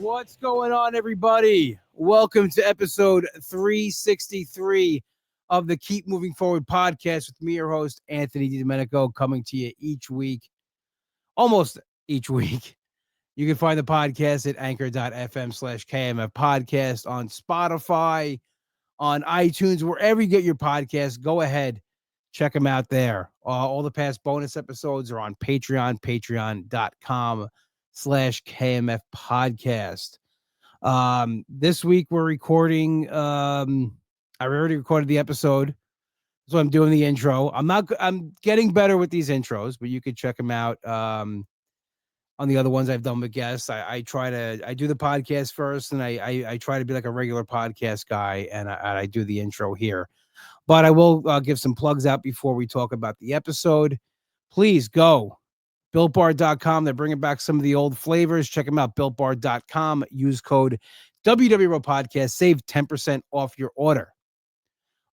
What's going on, everybody? Welcome to episode 363 of the Keep Moving Forward podcast with me, your host, Anthony DiDomenico, coming to you almost each week. You can find the podcast at anchor.fm/KMF podcast on Spotify, on iTunes, wherever you get your podcasts. Go ahead, check them out there. All the past bonus episodes are on Patreon, patreon.com/KMF podcast. This week we're recording. I already recorded the episode, so I'm doing the intro. I'm getting better with these intros, but you could check them out. On the other ones I've done with guests, I do the podcast first, and I try to be like a regular podcast guy, and I do the intro here. But I will give some plugs out before we talk about the episode. Please go BuiltBar.com. They're bringing back some of the old flavors. Check them out. BuiltBar.com. Use code WWRO Podcast. Save 10% off your order.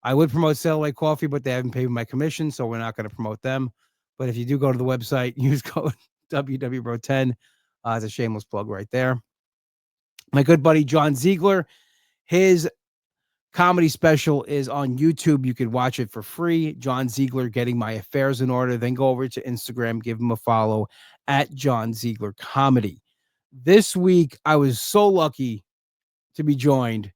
I would promote Satellite Coffee, but they haven't paid my commission, so we're not going to promote them. But if you do go to the website, use code WWRO10. It's a shameless plug right there. My good buddy John Ziegler, his comedy special is on YouTube. You could watch it for free. John Ziegler, Getting My Affairs in Order. Then go over to Instagram, give him a follow at John Ziegler Comedy. This week, I was so lucky to be joined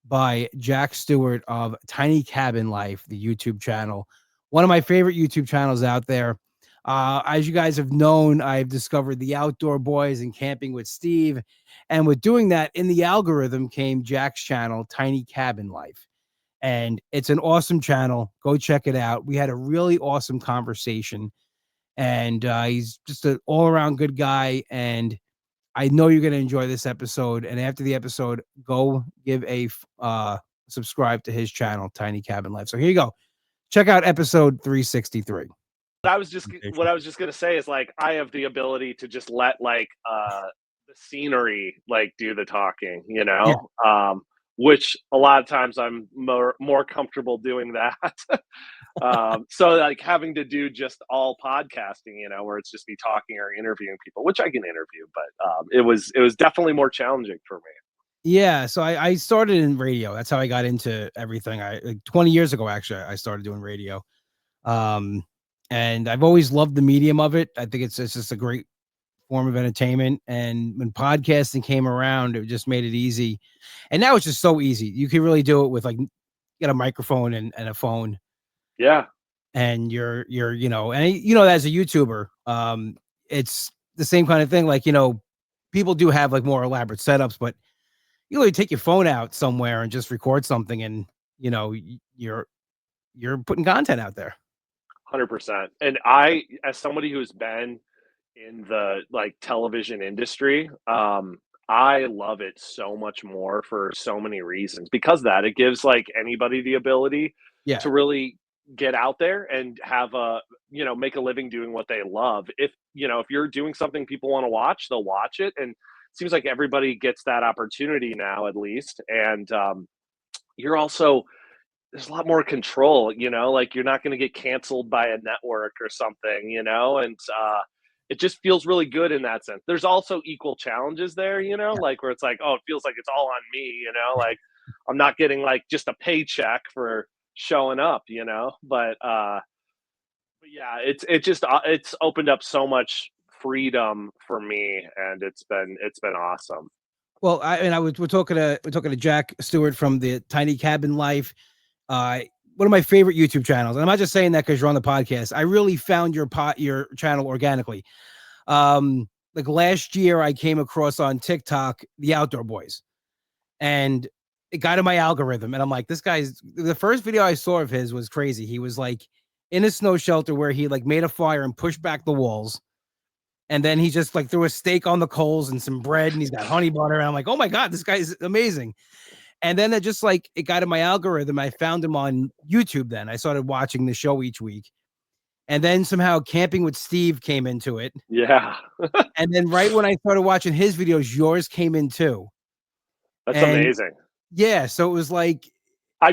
by Jack Steward of Tiny Cabin Life, the YouTube channel. One of my favorite YouTube channels out there. As you guys have known, I've discovered the Outdoor Boys and Camping with Steve. And with doing that, in the algorithm came Jack's channel, Tiny Cabin Life. And it's an awesome channel. Go check it out. We had a really awesome conversation. And he's just an all-around good guy. And I know you're going to enjoy this episode. And after the episode, go give a subscribe to his channel, Tiny Cabin Life. So here you go. Check out episode 363. What I was just going to say is, like, I have the ability to just let the scenery do the talking, Yeah. Which a lot of times I'm more comfortable doing that. So having to do just all podcasting, where it's just me talking or interviewing people, which I can interview, but it was definitely more challenging for me. Yeah, so I started in radio. That's how I got into everything. 20 years ago, actually, I started doing radio. And I've always loved the medium of it. I think it's just a great form of entertainment. And when podcasting came around, it just made it easy. And now it's just so easy. You can really do it with get a microphone and a phone. Yeah. And you're as a YouTuber, it's the same kind of thing. People do have more elaborate setups, but you really take your phone out somewhere and just record something, and you're putting content out there. 100%. And I, as somebody who's been in the television industry, I love it so much more for so many reasons, because it gives anybody the ability to really get out there and have make a living doing what they love. If you're doing something people want to watch, they'll watch it. And it seems like everybody gets that opportunity now, at least. And you're also, there's a lot more control, you're not going to get canceled by a network or something, and it just feels really good in that sense. There's also equal challenges there, where it's oh, it feels like it's all on me, I'm not getting just a paycheck for showing up, but yeah, it's opened up so much freedom for me, and it's been awesome. Well, we're talking to Jack Steward from the Tiny Cabin Life. One of my favorite YouTube channels. And I'm not just saying that because you're on the podcast. I really found your channel organically. Last year, I came across on TikTok the Outdoor Boys, and it got in my algorithm. And I'm like, the first video I saw of his was crazy. He was in a snow shelter where he made a fire and pushed back the walls. And then he just threw a steak on the coals and some bread, and he's got honey butter. And I'm like, oh my God, this guy is amazing. And then it just it got in my algorithm. I found him on YouTube. Then I started watching the show each week. And then somehow Camping with Steve came into it. Yeah. And then right when I started watching his videos, yours came in too. That's amazing. Yeah. So it was I'm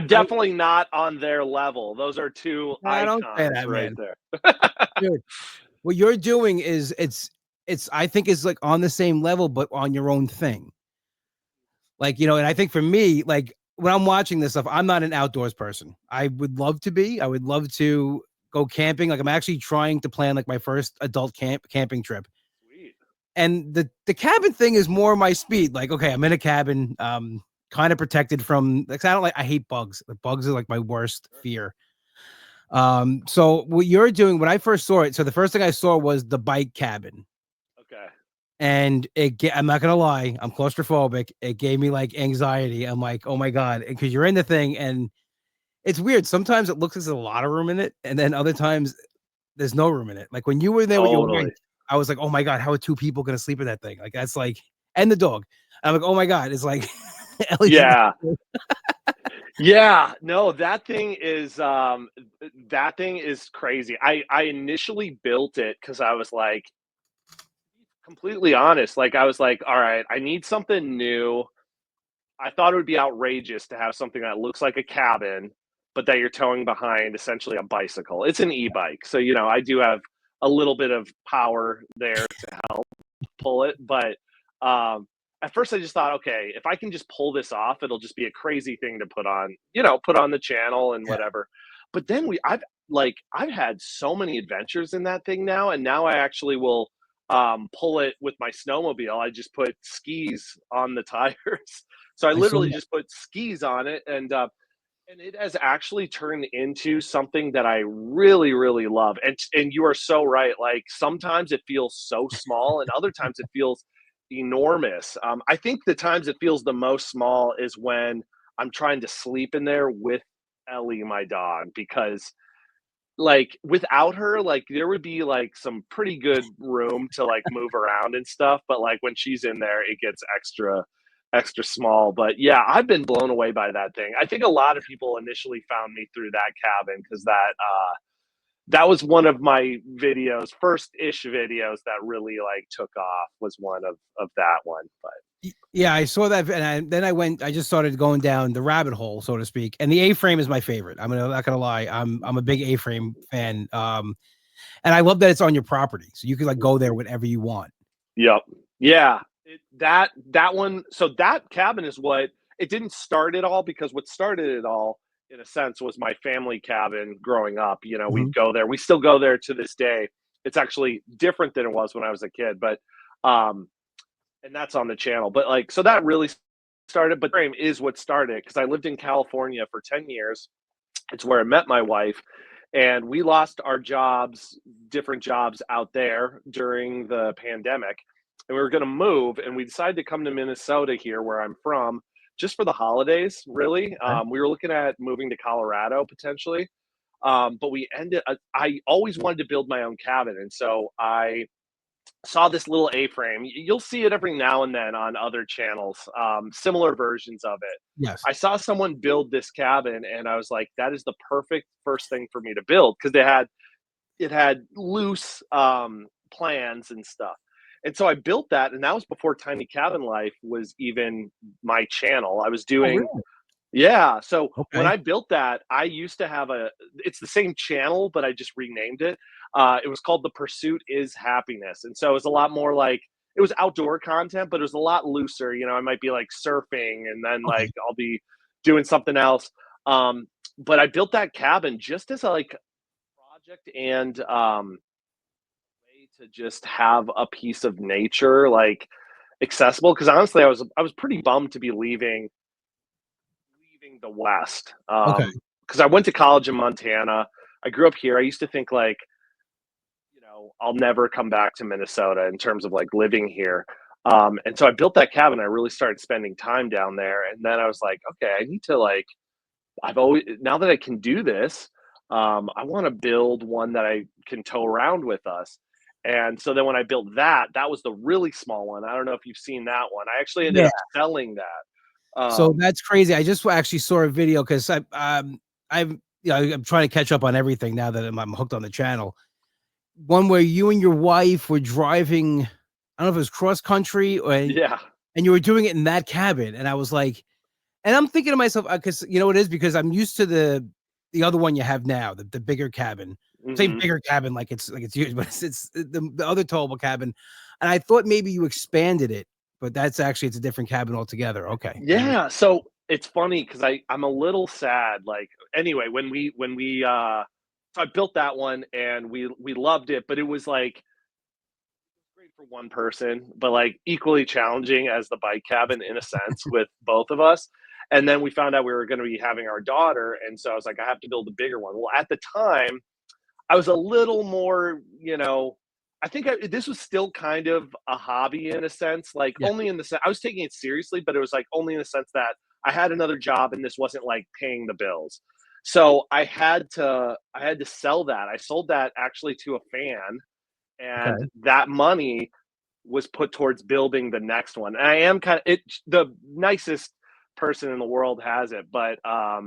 definitely not on their level. Those are two icons right there. Dude, what you're doing is it's I think is on the same level, but on your own thing. Like, and I think for me, like when I'm watching this stuff, I'm not an outdoors person. I would love to be. I would love to go camping. Like I'm actually trying to plan like my first adult camping trip. Sweet. And the cabin thing is more my speed. Like, okay, I'm in a cabin, kind of protected from like I hate bugs. The bugs are like my worst fear. So what you're doing when I first saw it, so the first thing I saw was the bike cabin. Okay. And I'm not gonna lie, I'm claustrophobic. It gave me like anxiety. I'm like, oh my God, because you're in the thing and it's weird. Sometimes it looks like there's a lot of room in it, and then other times there's no room in it. Like when you were there with your wife, Totally. I was like, oh my God, how are two people gonna sleep in that thing? Like that's like, and the dog. I'm like, oh my God, it's like Ellie. Yeah. Yeah, no, that thing is crazy. I initially built it because I was like, completely honest, like I was like, all right, I need something new. I thought it would be outrageous to have something that looks like a cabin, but that you're towing behind essentially a bicycle. It's an e-bike, so I do have a little bit of power there to help pull it, but at first I just thought, okay, if I can just pull this off, it'll just be a crazy thing to put on the channel and Yeah. whatever. But then I've had so many adventures in that thing now, and now I actually will pull it with my snowmobile. I just put skis on the tires. So I I saw literally that. just put skis on it, and it has actually turned into something that I really, really love. And you are so right. Like sometimes it feels so small, and other times it feels enormous. I think the times it feels the most small is when I'm trying to sleep in there with Ellie, my dog, because like without her, like there would be like some pretty good room to like move around and stuff. But like when she's in there, it gets extra small. But yeah, I've been blown away by that thing. I think a lot of people initially found me through that cabin because that was one of my videos, first ish videos that really like took off was one of that one. But Yeah, I saw that, and then I just started going down the rabbit hole, so to speak. And the A-frame is my favorite. I'm not gonna lie, I'm a big A-frame fan. And I love that it's on your property, so you can like go there whenever you want. yep. Yeah. That one, so that cabin is what it didn't start it all, because what started it all in a sense was my family cabin growing up. Mhm. We'd go there. We still go there to this day. It's actually different than it was when I was a kid, but um and that's on the channel. But like, so that really started, but frame is what started because I lived in California for 10 years. It's where I met my wife, and we lost our jobs, different jobs out there during the pandemic. And we were going to move, and we decided to come to Minnesota here, where I'm from, just for the holidays, really. Okay. We were looking at moving to Colorado potentially. But I always wanted to build my own cabin. And so I saw this little A-frame. You'll see it every now and then on other channels, similar versions of it. Yes. I saw someone build this cabin, and I was like, "That is the perfect first thing for me to build," because it had loose plans and stuff. And so I built that, and that was before Tiny Cabin Life was even my channel. I was Oh, doing really? yeah, so when Okay. I built that, I used to have it's the same channel, but I just renamed it. It was called The Pursuit is Happiness, and so it was a lot more like it was outdoor content, but it was a lot looser. I might be like surfing, and then Okay. like I'll be doing something else. But I built that cabin just as a like project and way to just have a piece of nature like accessible. Because honestly, I was pretty bummed to be leaving the West. Okay. Because I went to college in Montana. I grew up here. I used to think like, I'll never come back to Minnesota in terms of like living here. And so I built that cabin. I really started spending time down there. And then I was like, okay, I need to like, now that I can do this, I want to build one that I can tow around with us. And so then when I built that was the really small one. I don't know if you've seen that one. I actually ended Yeah. up selling that. So that's crazy. I just actually saw a video because I'm trying to catch up on everything now that I'm hooked on the channel. One where you and your wife were driving, I don't know if it was cross country Yeah. and you were doing it in that cabin, and I was like, and I'm thinking to myself, because you know what it is, because I'm used to the other one you have now, the bigger cabin. Say Hmm. bigger cabin like it's huge, but it's the other towable cabin, and I thought maybe you expanded it but it's a different cabin altogether. Okay. Yeah, so it's funny because I'm a little sad. Like anyway, so I built that one and we loved it, but it was like great for one person, but like equally challenging as the bike cabin in a sense with both of us. And then we found out we were going to be having our daughter, and so I was like, I have to build a bigger one. Well, at the time, I was a little more, I think this was still kind of a hobby in a sense, like Yeah. only in the sense I was taking it seriously, but it was like only in the sense that I had another job and this wasn't like paying the bills. So I had to sell that. I sold that actually to a fan, and Okay. that money was put towards building the next one. And I am kind of the nicest person in the world has it, but I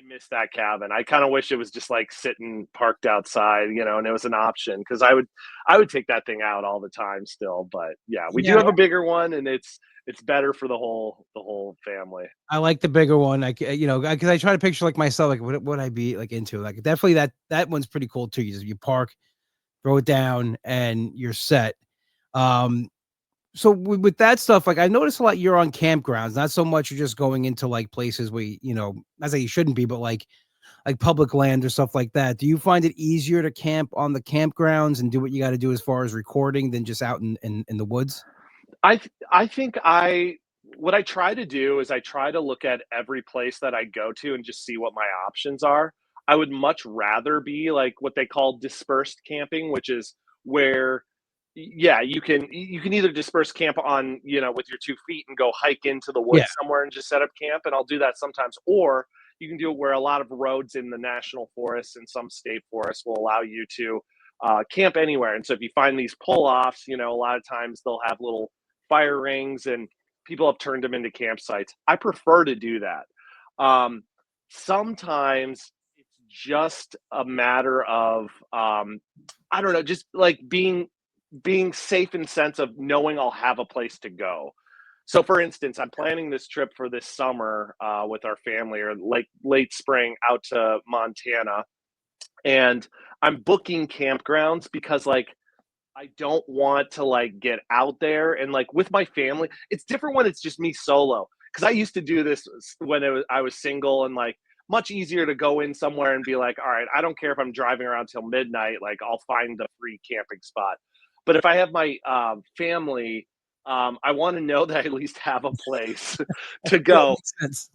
miss that cabin. I kind of wish it was just like sitting parked outside, and it was an option because I would take that thing out all the time still. But yeah, we do Yeah, have a bigger one, and it's better for the whole family. I like the bigger one. Like, because I try to picture like myself, like what would I be like into? Like, definitely that one's pretty cool too. You park, throw it down, and you're set. Um, so with that stuff, like I noticed a lot, you're on campgrounds, not so much you're just going into like places where not that you shouldn't be, but like public land or stuff like that. Do you find it easier to camp on the campgrounds and do what you got to do as far as recording than just out in the woods? I think what I try to do is I try to look at every place that I go to and just see what my options are. I would much rather be like what they call dispersed camping, which is where yeah, you can either disperse camp on, with your 2 feet and go hike into the Yeah. woods somewhere and just set up camp, and I'll do that sometimes. Or you can do it where a lot of roads in the national forests and some state forests will allow you to camp anywhere. And so if you find these pull-offs, a lot of times they'll have little fire rings and people have turned them into campsites. I prefer to do that. Sometimes it's just a matter of I don't know, just like being safe in sense of knowing I'll have a place to go. So, for instance, I'm planning this trip for this summer with our family, or late spring, out to Montana, and I'm booking campgrounds because like I don't want to like get out there and like with my family. It's different when it's just me solo because I used to do this when I was single, and like much easier to go in somewhere and be like, all right, I don't care if I'm driving around till midnight, like I'll find the free camping spot. But if I have my family, I want to know that I at least have a place to Yeah, it go. makes sense.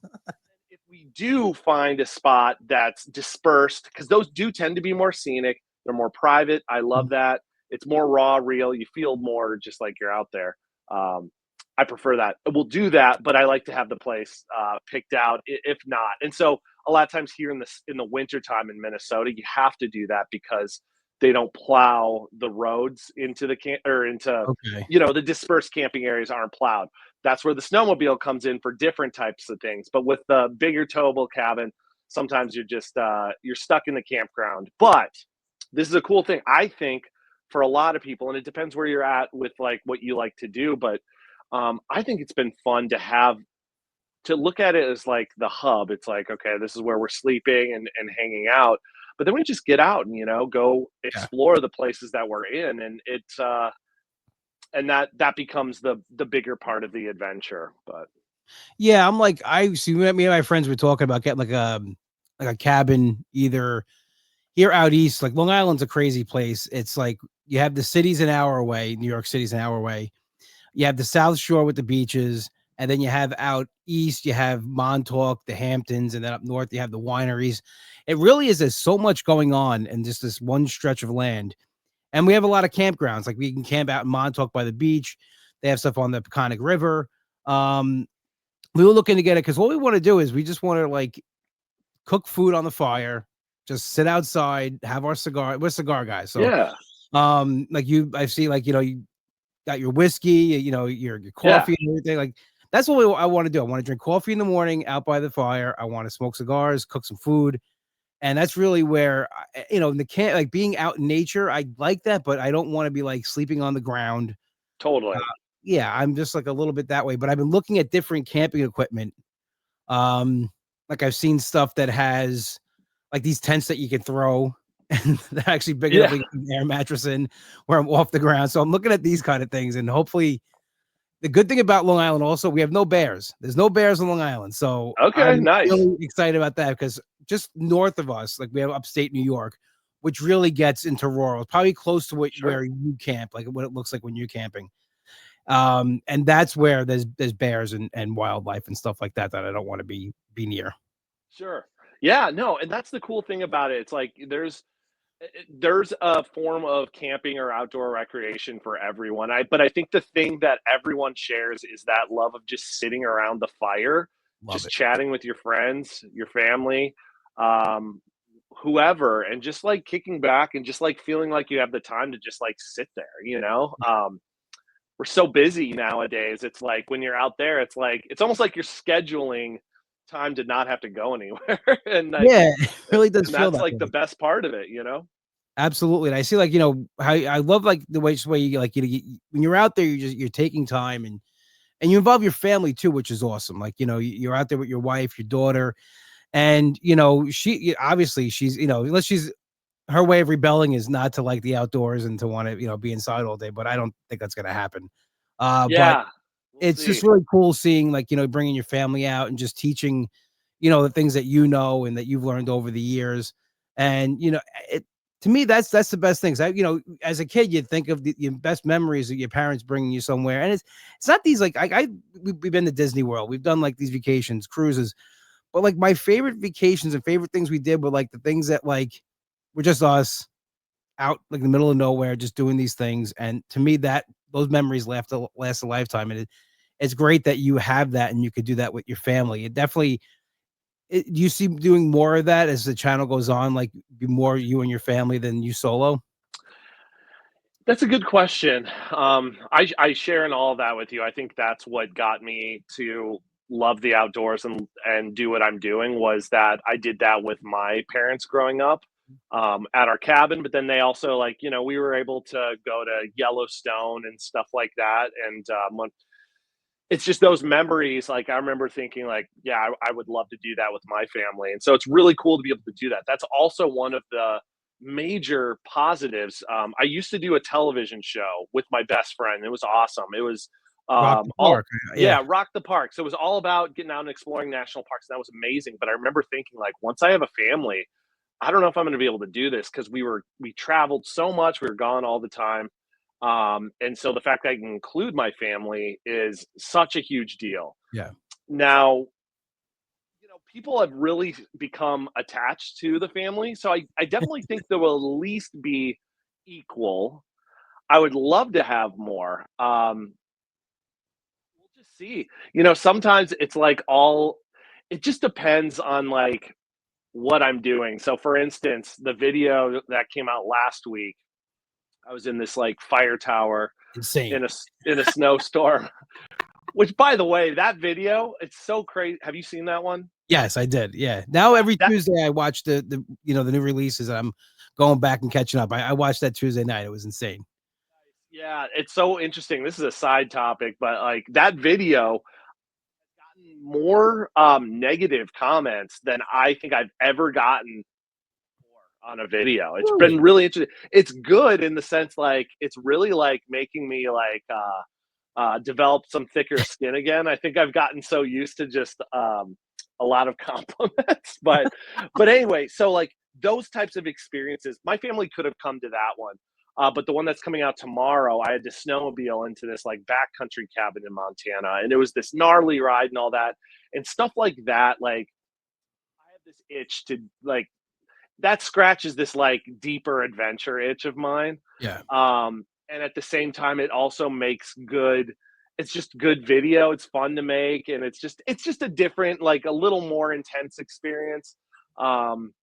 If we do find a spot that's dispersed, because those do tend to be more scenic, they're more private. I love that. It's more raw, real. You feel more just like you're out there. Um, I prefer that. We'll do that, but I like to have the place picked out. If not, and so a lot of times here in the wintertime in Minnesota, you have to do that because they don't plow the roads into the camp or into Okay. the dispersed camping areas aren't plowed. That's where the snowmobile comes in for different types of things. But with the bigger towable cabin, sometimes you're stuck in the campground. But this is a cool thing, I think, for a lot of people, and it depends where you're at with like what you like to do. But I think it's been fun to look at it as like the hub. It's like, okay, this is where we're sleeping and hanging out. But then we just get out and go Yeah. explore the places that we're in, and it's and that becomes the bigger part of the adventure. But Yeah, I'm like, I see me and my friends were talking about getting like a cabin either here out east. Like Long Island's a crazy place. It's like you have the city's an hour away, New York City's an hour away. You have the South Shore with the beaches, and then you have out east, you have Montauk, the Hamptons, and then up north you have the wineries. It really is, there's so much going on in just this one stretch of land. And we have a lot of campgrounds. Like we can camp out in Montauk by the beach. They have stuff on the Peconic River. Um, we were looking to get it because what we want to do is we just want to like cook food on the fire, just sit outside, have our cigar. We're cigar guys. So yeah, like I see like, you got your whiskey, your yeah, coffee and everything. Like that's what I want to do. I want to drink coffee in the morning out by the fire. I want to smoke cigars, cook some food. And that's really where, in the camp, like being out in nature, I like that, but I don't want to be like sleeping on the ground. totally. Yeah, I'm just like a little bit that way, but I've been looking at different camping equipment. Like I've seen stuff that has like these tents that you can throw and they're actually big enough Yeah, to get an air mattress in where I'm off the ground. So I'm looking at these kind of things and hopefully the good thing about Long Island also, we have no bears. There's no bears on Long Island. So Okay, I'm nice. really excited about that because just north of us, like we have upstate New York, which really gets into rural, probably close to where you camp, like what it looks like when you're camping. And that's where there's bears and wildlife and stuff like that I don't want to be near. Sure. Yeah, no, and that's the cool thing about it. It's like there's a form of camping or outdoor recreation for everyone. But I think the thing that everyone shares is that love of just sitting around the fire, Love just it. chatting with your friends, your family, um, whoever, and just like kicking back and just like feeling like you have the time to just like sit there. We're so busy nowadays. It's like when you're out there, it's like it's almost like you're scheduling time to not have to go anywhere. and like Yeah, it really does and feel that's that like the way. best part of it. Absolutely. And I see like, how I love like the way you like, when you're out there, you're taking time and you involve your family too, which is awesome. Like, you're out there with your wife, your daughter, and obviously she's, unless she's her way of rebelling is not to like the outdoors and to want to, be inside all day, but I don't think that's going to happen. But Yeah, we'll it's see. just really cool seeing like, bringing your family out and just teaching, the things that and that you've learned over the years. And, it to me, that's the best things. As a kid, you'd think of your best memories of your parents bringing you somewhere. And it's not these like we've been to Disney World. We've done like these vacations, cruises, but like my favorite vacations and favorite things we did were like the things that like were just us out like in the middle of nowhere, just doing these things. And to me, that those memories last a lifetime. And it's great that you have that and you could do that with your family. It definitely, do you see doing more of that as the channel goes on, like be more you and your family than you solo? That's a good question. I share in all of that with you. I think that's what got me to love the outdoors and do what I'm doing was that I did that with my parents growing up at our cabin, but then they also we were able to go to Yellowstone and stuff like that. And it's just those memories. Like I remember thinking, like, yeah, I would love to do that with my family, and so it's really cool to be able to do that. That's also one of the major positives. I used to do a television show with my best friend. It was awesome. It was Rock the all park. Yeah. yeah, Rock the Park. So it was all about getting out and exploring national parks. And that was amazing. But I remember thinking, like, once I have a family, I don't know if I'm going to be able to do this because we traveled so much. We were gone all the time. And so the fact that I can include my family is such a huge deal. Yeah. Now, people have really become attached to the family. So I definitely think there will at least be equal. I would love to have more. We'll just see. Sometimes it's like it just depends on like what I'm doing. So for instance, the video that came out last week, I was in this like fire tower Insane. in a snowstorm. Which, by the way, that video, it's so crazy. Have you seen that one? Yes, I did. Yeah. Now every That Tuesday I watch the new releases. I'm going back and catching up. I watched that Tuesday night. It was insane. Yeah, it's so interesting. This is a side topic, but like that video gotten more negative comments than I think I've ever gotten on a video. It's been Really? really interesting. It's good in the sense like it's really like making me like develop some thicker skin again. I think I've gotten so used to just a lot of compliments, but anyway, so like those types of experiences, my family could have come to that one. But the one that's coming out tomorrow, I had to snowmobile into this like backcountry cabin in Montana, and it was this gnarly ride and all that, and stuff like that. Like I have this itch to like that scratches this like deeper adventure itch of mine. Yeah. And at the same time, it also makes good. It's just good video. It's fun to make, and it's just a different, like a little more intense experience. Um,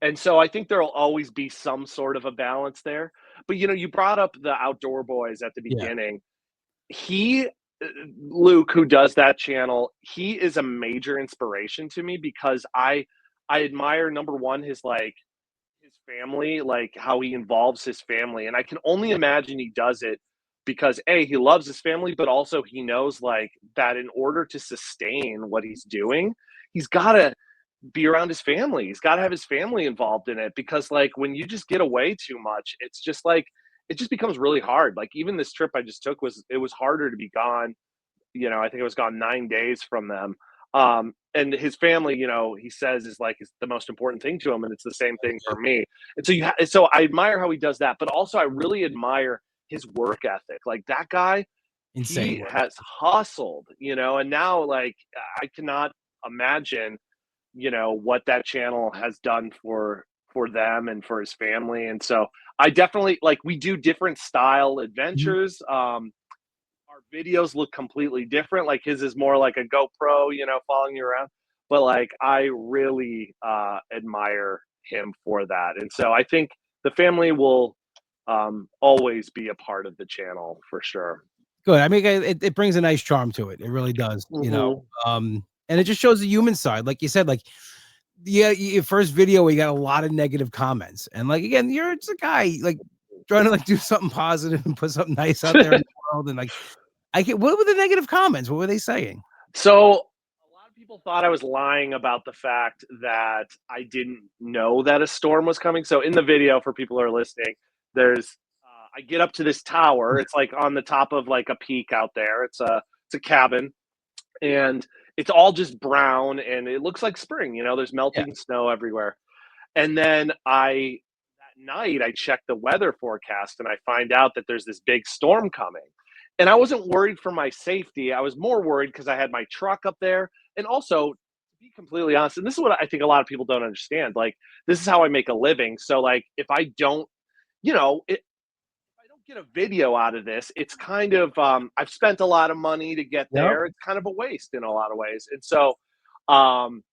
and so I think there'll always be some sort of a balance there. But you brought up the outdoor boys at the Yeah. beginning. He Luke, who does that channel, he is a major inspiration to me because I admire number one his like his family, like how he involves his family. And I can only imagine he does it because A, he loves his family, but also he knows like that in order to sustain what he's doing, he's gotta be around his family. He's gotta have his family involved in it because like when you just get away too much, it's just like it just becomes really hard. Like even this trip I just took it was harder to be gone I think it was gone 9 days from them. And his family, he says is the most important thing to him, and it's the same thing for me. And so I admire how he does that, but also I really admire his work ethic. Like that guy, Insane he work. has hustled, and now like I cannot imagine, what that channel has done for them and for his family. And so I definitely like we do different style Mhm. adventures. Our videos look completely different. Like his is more like a GoPro, following you around. But like I really admire him for that. And so I think the family will always be a part of the channel for sure. Good. I mean, it brings a nice charm to it. It really does, Hmm. and it just shows the human side. Like you said, like, yeah, your first video, we got a lot of negative comments. And like, again, you're just a guy like trying to like do something positive and put something nice out there in the world. And like, what were the negative comments? What were they saying? So a lot of people thought I was lying about the fact that I didn't know that a storm was coming. So in the video, for people who are listening, there's I get up to this tower. It's like on the top of like a peak out there. It's a cabin, and it's all just brown, and it looks like spring. There's Yeah. melting snow everywhere. And then that night I check the weather forecast and I find out that there's this big storm coming. And I wasn't worried for my safety. I was more worried because I had my truck up there. And also, to be completely honest, and this is what I think a lot of people don't understand. Like, this is how I make a living. So, like, if I don't, if I don't get a video out of this, it's kind of I've spent a lot of money to get Yep. there. It's kind of a waste in a lot of ways. And um,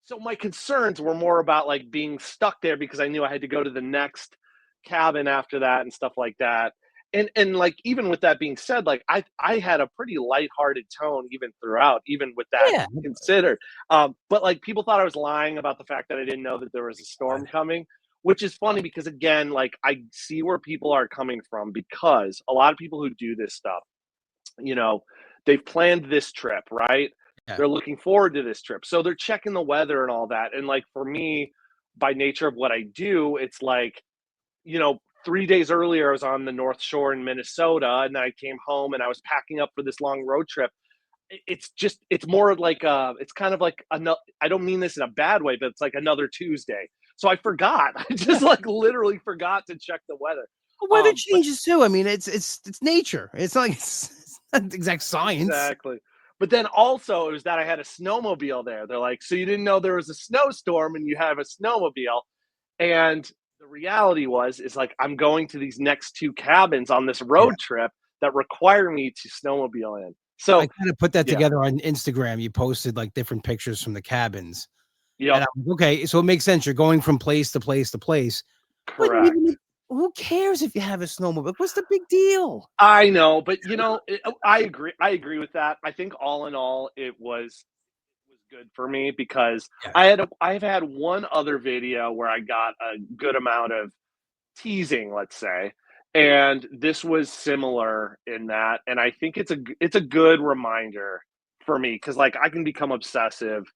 so my concerns were more about like being stuck there because I knew I had to go to the next cabin after that and stuff like that. And like even with that being said, like I had a pretty lighthearted tone even throughout, even with that Yeah. considered. But like people thought I was lying about the fact that I didn't know that there was a storm coming, which is funny because again, like I see where people are coming from because a lot of people who do this stuff, you know, they've planned this trip, right? Yeah. They're looking forward to this trip. So they're checking the weather and all that. And like for me, by nature of what I do, it's like, 3 days earlier, I was on the North Shore in Minnesota, and then I came home and I was packing up for this long road trip. It's more like, it's kind of like, I don't mean this in a bad way, but it's like another Tuesday. So I forgot. I just like literally forgot to check the weather. Well, weather But changes too. I mean, it's nature. It's not like it's not exact science. exactly. But then also it was that I had a snowmobile there. They're like, "So you didn't know there was a snowstorm and you have a snowmobile?" And the reality is like I'm going to these next two cabins on this Yeah. road trip that require me to snowmobile in. I So, kind of put that yeah. together on Instagram. You posted like different pictures from the cabins. And Yep. I'm like, okay, so it makes sense. You're going from place to place to place. But Correct. who cares if you have a snowmobile? What's the big deal? I know, but I agree. I agree with that. I think all in all, it was good for me because Yeah. I've had one other video where I got a good amount of teasing, let's say, and this was similar in that. And I think it's a good reminder for me because like I can become obsessive,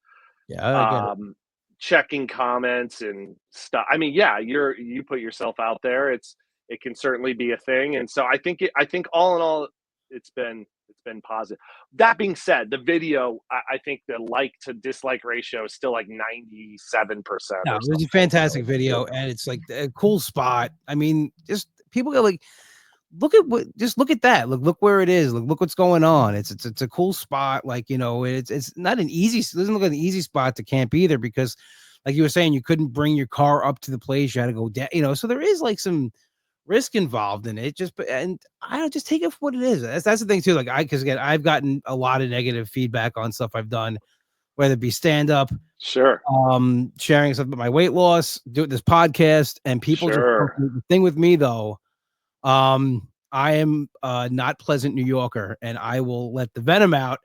Yeah, I get it. um, checking comments and stuff. I mean, yeah, you put yourself out there. It can certainly be a thing, and so I think all in all, it's been positive. That being said, the video, I think the like to dislike ratio is still like 97% No, or it was a something. So, fantastic video, and it's like a cool spot. I mean, just people go like, look at that. Look where it is. Look what's going on. It's a cool spot. Like, it's not an easy, it doesn't look like an easy spot to camp either, because like you were saying, you couldn't bring your car up to the place. You had to go down, so there is like some risk involved in it. And I don't, just take it for what it is. That's the thing too. Like because again, I've gotten a lot of negative feedback on stuff I've done, whether it be stand up, sure, sharing stuff about my weight loss, doing this podcast, and people just sure. the thing with me though. I am not pleasant New Yorker, and I will let the venom out.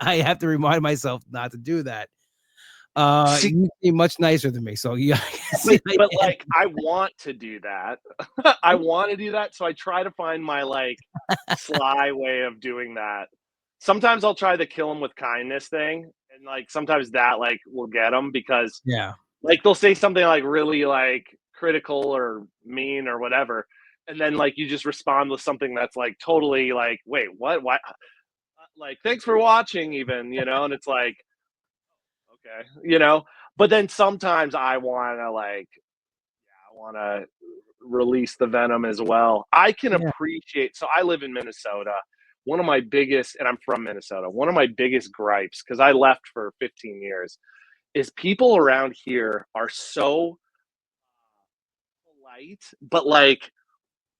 I have to remind myself not to do that. See, You seem much nicer than me, so yeah. but like I want to do that. I want to do that, so I try to find my like sly way of doing that. Sometimes I'll try the kill 'em with kindness thing, and like sometimes that like will get them because Yeah. like they'll say something like really like critical or mean or whatever, and then like you just respond with something that's like totally like, wait, what? Why? like, thanks for watching even, and it's like, okay. But then sometimes I want to release the venom as well. I can Yeah. appreciate, so I live in Minnesota. One of my biggest, and I'm from Minnesota, one of my biggest gripes, because I left for 15 years, is people around here are so polite, but like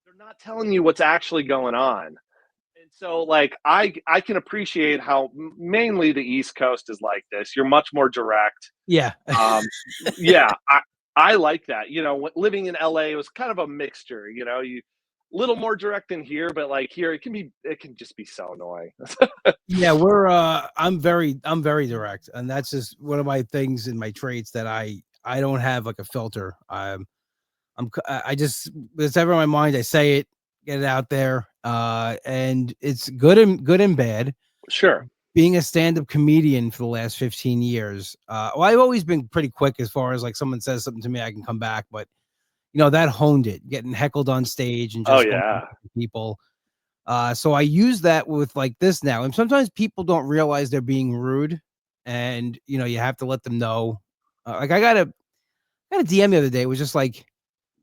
they're not telling you what's actually going on. And so like I can appreciate how mainly the East Coast is like this. You're much more direct. Yeah. Yeah, I like that. Living in LA was kind of a mixture. You little more direct in here, but like here it can just be so annoying. Yeah, I'm very direct, and that's just one of my things in my traits that I don't have like a filter. I just it's ever in my mind. I say it, get it out there, and it's good and bad. Sure. Being a stand-up comedian for the last 15 years, well, I've always been pretty quick as far as like someone says something to me, I can come back, but that honed it, getting heckled on stage and Oh just going yeah. after people. So I use that with like this now, and sometimes people don't realize they're being rude, and you have to let them know. Like I got a DM the other day. It was just like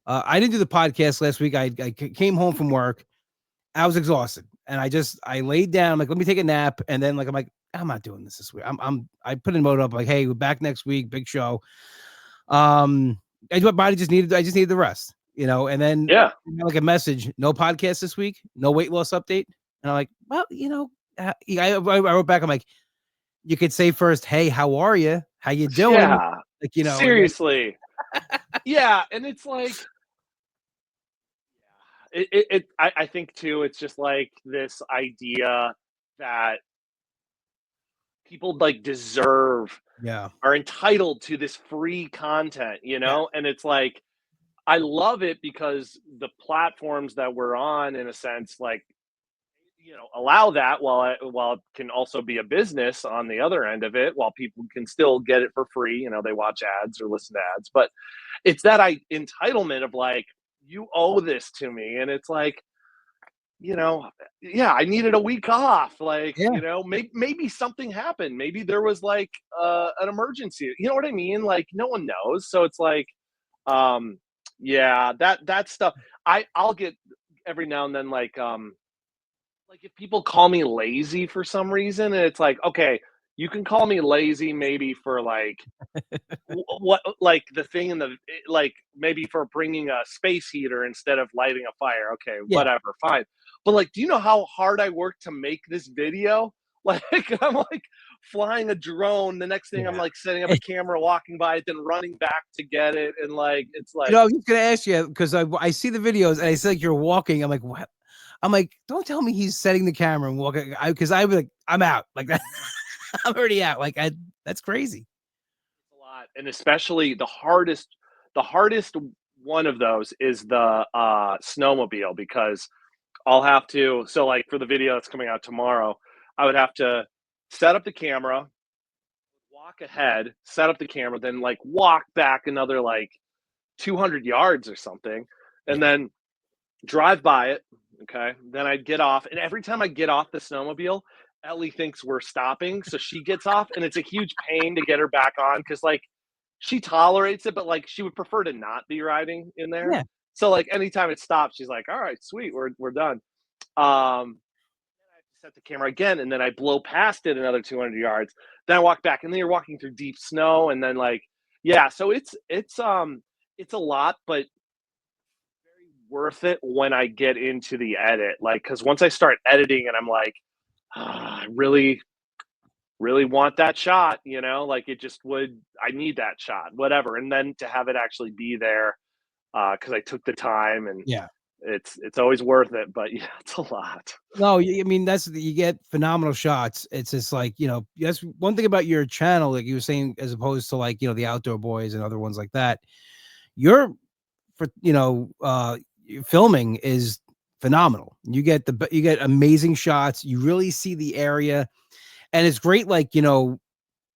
I didn't do the podcast last week. I came home from work. I was exhausted, and I laid down. I'm like, let me take a nap, and then like I'm like, I'm not doing this week. I put a note up like, hey, we're back next week, big show. My body I just needed the rest, and then Yeah. like a message, no podcast this week, no weight loss update, and I'm like, well, I wrote back, I'm like, you could say first, hey, how are you? How you doing? Yeah. Like, and then, Seriously. Yeah, and it's like I think too, it's just like this idea that people like deserve yeah, are entitled to this free content, yeah, and it's like I love it because the platforms that we're on, in a sense, like allow that while it can also be a business on the other end of it, while people can still get it for free. They watch ads or listen to ads, but it's that entitlement of like, you owe this to me, and it's like, you know, yeah, I needed a week off. Like, yeah. maybe something happened. Maybe there was like an emergency. You know what I mean? Like, no one knows. So it's like, um, yeah, that stuff. I'll get every now and then like if people call me lazy for some reason, and it's like, okay, you can call me lazy maybe for like what, like the thing in the like maybe for bringing a space heater instead of lighting a fire. Okay, Yeah. whatever, fine. But like, do you know how hard I worked to make this video? Like, I'm like flying a drone. The next thing I'm Yeah. like setting up a camera, walking by it, then running back to get it, and like it's like, I was just gonna ask you because I see the videos and I see like you're walking. I'm like, what? I'm like, don't tell me he's setting the camera and walking. Because I be like, I'm out. Like that. I'm already out. Like that's crazy. a lot, and especially the hardest one of those is the snowmobile, because I'll have to, so like for the video that's coming out tomorrow, I would have to set up the camera, walk ahead, set up the camera, then like walk back another like 200 yards or something, and Yeah. then drive by it. Okay. Then I'd get off. And every time I get off the snowmobile, Ellie thinks we're stopping. So she gets off, and it's a huge pain to get her back on, because like she tolerates it, but like she would prefer to not be riding in there. Yeah. So like anytime it stops, she's like, all right, sweet, we're done. Then I have to set the camera again, and then I blow past it another 200 yards. Then I walk back, and then you're walking through deep snow, and then like, yeah, so it's a lot, but very worth it when I get into the edit. Like, because once I start editing, and I'm like, I really, really want that shot, like it just would. I need that shot, whatever, and then to have it actually be there, because I took the time, and Yeah. it's always worth it. But yeah, it's a lot. No, I mean you get phenomenal shots. It's just like that's one thing about your channel, like you were saying, as opposed to like the Outdoor Boys and other ones like that. Your for your filming is phenomenal. You get amazing shots. You really see the area, and it's great. Like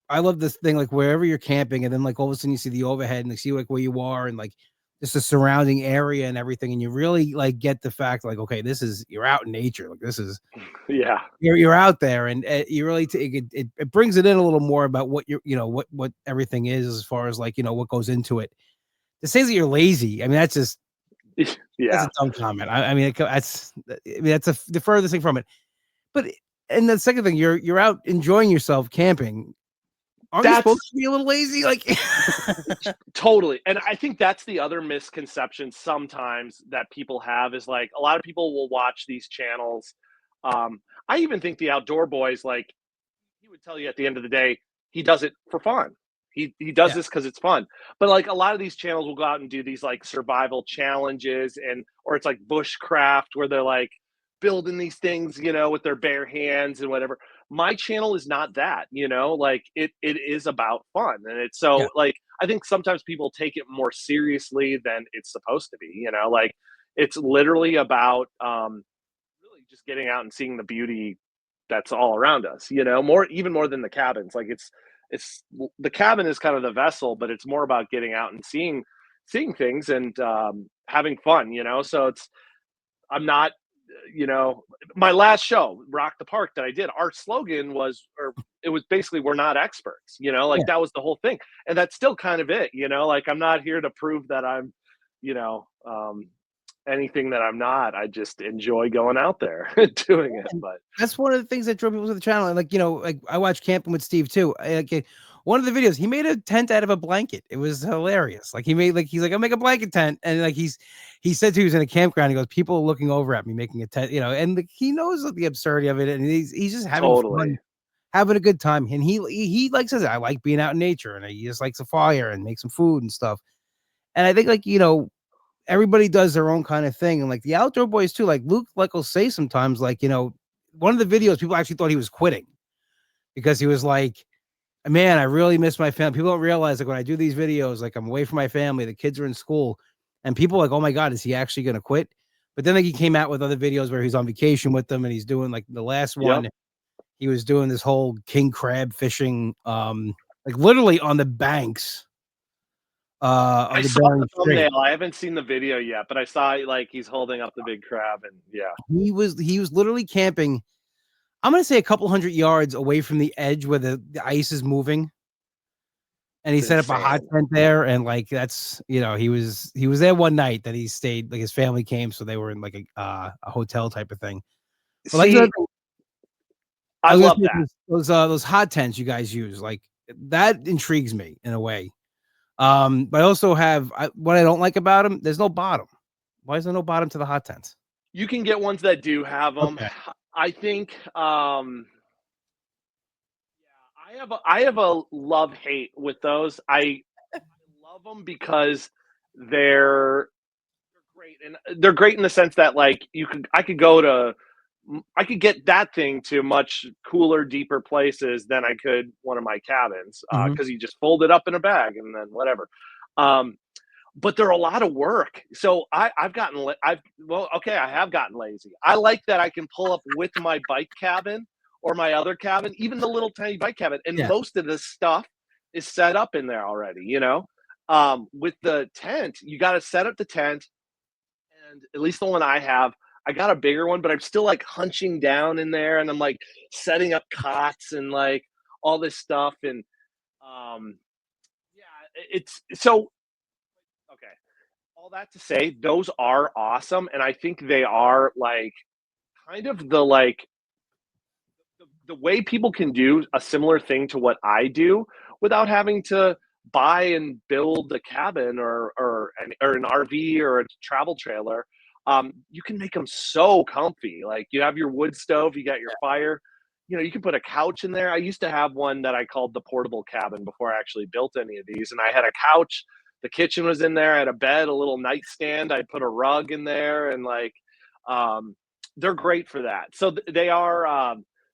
I love this thing like wherever you're camping, and then like all of a sudden you see the overhead and you see like where you are, and like just the surrounding area and everything, and you really like get the fact like, okay, you're out in nature, like this is Yeah. you're out there, and you really it brings it in a little more about what what everything is as far as like what goes into it. To say that you're lazy, I mean that's just that's Yeah. a dumb comment. I mean that's the furthest thing from it. But and the second thing, you're out enjoying yourself camping. Aren't you supposed to be a little lazy? Like Totally. And I think that's the other misconception sometimes that people have is like a lot of people will watch these channels. I even think the outdoor boys, like he would tell you at the end of the day, he does it for fun. He does Yeah. this because it's fun. But like a lot of these channels will go out and do these like survival challenges or it's like bushcraft where they're like building these things, with their bare hands and whatever. My channel is not that, like it is about fun. And it's Yeah. so like I think sometimes people take it more seriously than it's supposed to be, like it's literally about really just getting out and seeing the beauty that's all around us, even more than the cabins. Like it's the cabin is kind of the vessel, but it's more about getting out and seeing things and having fun, so I'm not, my last show, Rock the Park, that I did, our slogan was, or it was basically, we're not experts, like Yeah. that was the whole thing. And that's still kind of it, like I'm not here to prove that I'm, you know, um, anything that I'm not. I just enjoy going out there doing it. But That's one of the things that drew people to the channel. And like, like I watched Camping with Steve too. One of the videos, he made a tent out of a blanket. It was hilarious. Like he's like, I'll make a blanket tent. And like he said he was in a campground. He goes, people are looking over at me making a tent, and he knows the absurdity of it. And he's just having totally. fun, having a good time. And he like says, I like being out in nature, and he just likes a fire and make some food and stuff. And I think like, everybody does their own kind of thing. And like the outdoor boys too, like Luke, like will say sometimes, like, one of the videos, people actually thought he was quitting because he was like, man, I really miss my family. People don't realize like when I do these videos, like I'm away from my family, the kids are in school, and people are like, oh my God, is he actually going to quit? But then like he came out with other videos where he's on vacation with them, and he's doing like the last one, Yep. he was doing this whole king crab fishing, like literally on the banks. I Of the saw Bering the Strait. thumbnail. I haven't seen the video yet, but I saw like he's holding up the big crab, and yeah, He was literally camping. I'm gonna say a couple hundred yards away from the edge where the ice is moving, and he it's set up a hot insane. tent there. And like that's he was there one night that he stayed. Like his family came, so they were in like a hotel type of thing. But like See, I I was love gonna that. say those hot tents you guys use, like that intrigues me in a way. But I also have what I don't like about them. There's no bottom. Why is there no bottom to the hot tents? You can get ones that do have them. Okay. I think yeah, I have a love hate with those. I love them because they're great, and they're great in the sense that like I could get that thing to much cooler, deeper places than I could one of my cabins Mhm. because you just fold it up in a bag and then whatever. Um, but they're a lot of work. So I've gotten, okay, I have gotten lazy. I like that I can pull up with my bike cabin or my other cabin, even the little tiny bike cabin, and Yeah. most of the stuff is set up in there already. With the tent, you got to set up the tent, and at least the one I have, I got a bigger one, but I'm still like hunching down in there, and I'm like setting up cots and like all this stuff, and um, yeah, it's so okay. All that to say, those are awesome, and I think they are like kind of the way people can do a similar thing to what I do without having to buy and build a cabin or an RV or a travel trailer. You can make them so comfy. Like you have your wood stove, you got your fire. You can put a couch in there. I used to have one that I called the portable cabin before I actually built any of these, and I had a couch. The kitchen was in there. I had a bed, a little nightstand. I put a rug in there, and like, um, they're great for that. So they are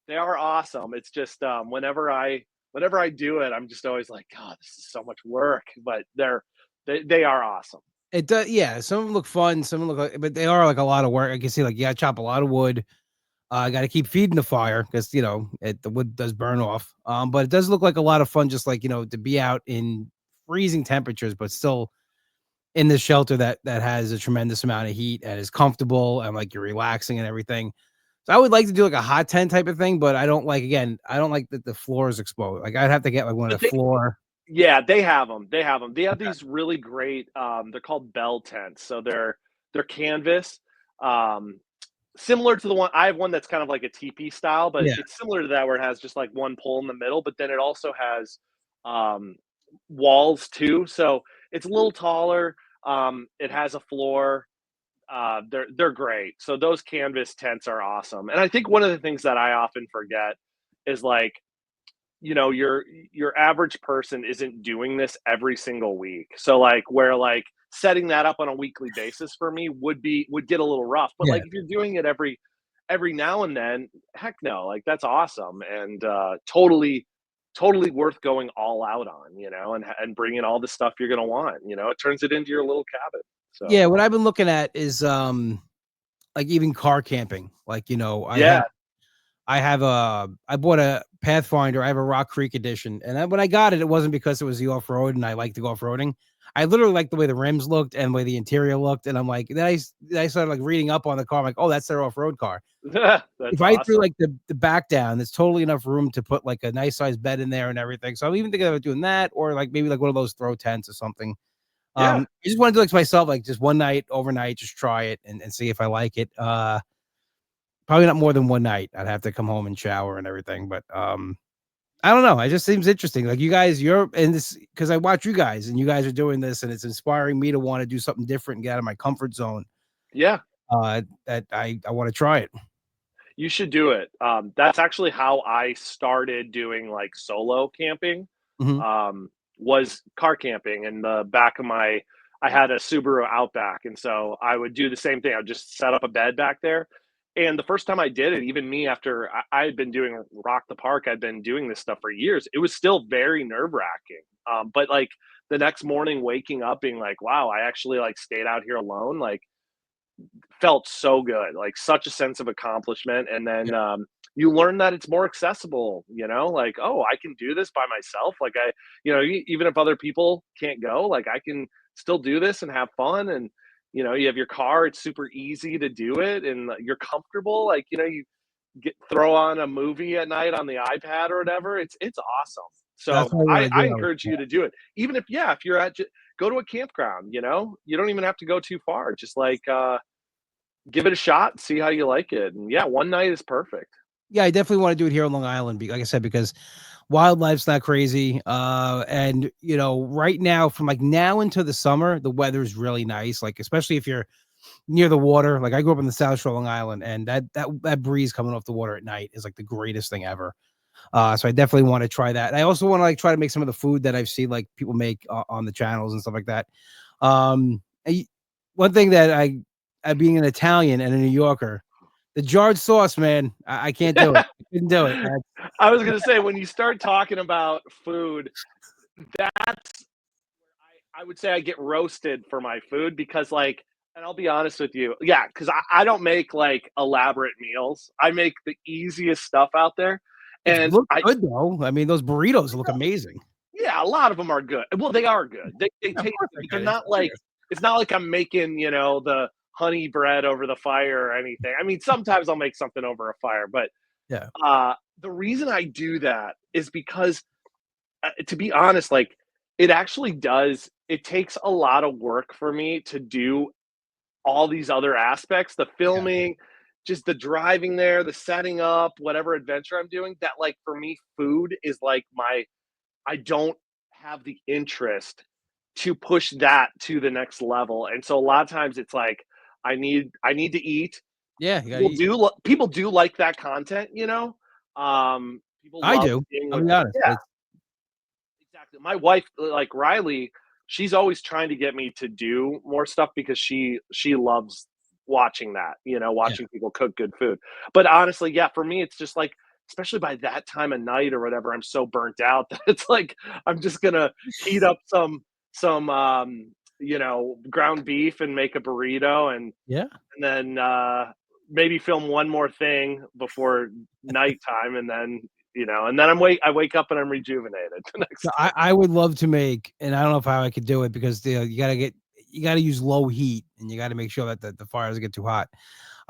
awesome. It's just whenever I do it, I'm just always like, God, this is so much work. But they are awesome. It does, yeah. Some of them look fun, some of them look like, but they are like a lot of work. I can see, like, you gotta chop a lot of wood. I gotta keep feeding the fire because the wood does burn off. But it does look like a lot of fun, just like to be out in freezing temperatures, but still in this shelter that has a tremendous amount of heat and is comfortable and like you're relaxing and everything. So I would like to do like a hot tent type of thing, but I don't like, again, I don't like that the floor is exposed. Like I'd have to get like one The of the thing floor. Yeah, they have them. They have them. They have Okay. these really great, they're called bell tents. So they're canvas, um, similar to the one I have one that's kind of like a teepee style, but Yeah. it's similar to that where it has just like one pole in the middle, but then it also has, um, walls too. So it's a little taller. It has a floor. They're great. So those canvas tents are awesome. And I think one of the things that I often forget is like, your average person isn't doing this every single week. So like where like setting that up on a weekly basis for me would get a little rough. But Yeah. like if you're doing it every now and then, heck no, like that's awesome and totally worth going all out on, and bringing all the stuff you're gonna want. It turns it into your little cabin. So Yeah. What I've been looking at is like even car camping. Like, yeah, I bought a Pathfinder. I have a Rock Creek edition, and when I got it, it wasn't because it was the off road, and I like to go off roading. I literally liked the way the rims looked and the way the interior looked, and I'm like, then I started like reading up on the car. I'm like, oh, that's their off road car. that's If I threw awesome. like the back down, there's totally enough room to put like a nice sized bed in there and everything. So I'm even thinking about doing that, or like maybe like one of those throw tents or something. Yeah. I just want to do like myself, like just one night, overnight, just try it and see if I like it. Probably not more than one night. I'd have to come home and shower and everything, but, I don't know. It just seems interesting. Like you guys, you're in this because I watch you guys and you guys are doing this and it's inspiring me to want to do something different and get out of my comfort zone. Yeah. That I want to try it. You should do it. That's actually how I started doing like solo camping. Mhm. Was car camping in the back of I had a Subaru Outback, and so I would do the same thing. I would just set up a bed back there. And the first time I did it, even me after I had been doing Rock the Park, I'd been doing this stuff for years. It was still very nerve wracking. But like the next morning, waking up, being like, "Wow, I actually like stayed out here alone." Like felt so good, like such a sense of accomplishment. And then Yeah. you learn that it's more accessible, like, oh, I can do this by myself. Like even if other people can't go, like I can still do this and have fun. And, you have your car, it's super easy to do it and you're comfortable. Like, you throw on a movie at night on the iPad or whatever. It's awesome. That's So what I want to I do. encourage Yeah. you to do it. Even if you're go to a campground, you don't even have to go too far. Just like, give it a shot, see how you like it, and yeah, one night is perfect. Yeah, I definitely want to do it here on Long Island. Like I said, because wildlife's not crazy. And right now, from like now into the summer, the weather's really nice. Like, especially if you're near the water. Like I grew up in the South Shore, Long Island, and that breeze coming off the water at night is like the greatest thing ever. So I definitely want to try that. And I also want to like try to make some of the food that I've seen like people make on the channels and stuff like that. I, one thing that I being an Italian and a New Yorker, the jarred sauce, man, I can't do it. I couldn't do it. I was gonna say when you start talking about food, that's I would say I get roasted for my food because like, and I'll be honest with you, yeah, because I don't make like elaborate meals. I make the easiest stuff out there, It's and looked good though. I mean, those burritos look no, amazing. yeah, a lot of them are good. Well, they are good. They Of taste course good, they're but they're good. not like it's not like I'm making, the honey bread over the fire or anything. I mean, sometimes I'll make something over a fire, but Yeah. the reason I do that is because, to be honest, like it actually does. It takes a lot of work for me to do all these other aspects, the Yeah. filming, just the driving there, the setting up, whatever adventure I'm doing. That like for me, food is like my I don't have the interest to push that to the next level. And so a lot of times it's like I need to eat. Yeah. You gotta eat. People do like that content, people I love do. seeing I'll what be honest. yeah, exactly. My wife, like Riley, she's always trying to get me to do more stuff because she loves watching that, Yeah. watching people cook good food. But honestly, yeah, for me, it's just like, especially by that time of night or whatever, I'm so burnt out that it's like I'm just gonna heat up some ground beef and make a burrito Yeah. and then maybe film one more thing before nighttime and then I wake up and I'm rejuvenated the next No, day. I would love to make, and I don't know if how I could do it because you gotta get you got to use low heat, and you got to make sure that the fire doesn't get too hot.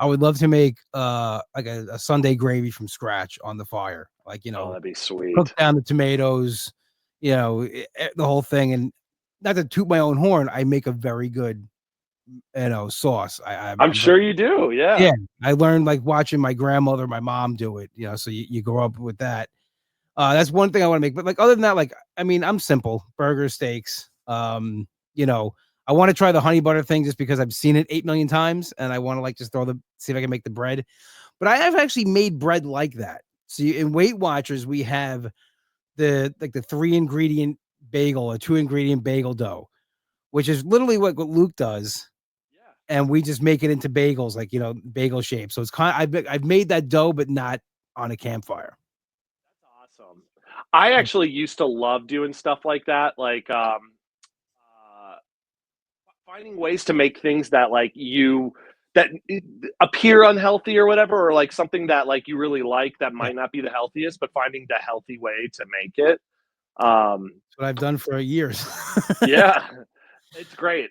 I would love to make like a Sunday gravy from scratch on the fire, like Oh, that'd be cook sweet. down the tomatoes, the whole thing. And not to toot my own horn, I make a very good sauce. I'm I'm very, sure you do. yeah. Yeah. I learned like watching my grandmother, my mom do it. So you grow up with that. That's one thing I want to make. But like other than that, like I'm simple. Burger, steaks. I want to try the honey butter thing just because I've seen it 8 million times, and I want to like just see if I can make the bread. But I have actually made bread like that. See, in Weight Watchers, we have the 3-ingredient bagel, a 2-ingredient bagel dough, which is literally what Luke does. Yeah. And we just make it into bagels, like bagel shape. So it's I've made that dough, but not on a campfire. That's awesome. I actually used to love doing stuff like that, like finding ways to make things that that appear unhealthy or whatever, or like something that like you really like that Yeah, might not be the healthiest, but finding the healthy way to make it. that's what I've done for years. Yeah, it's great.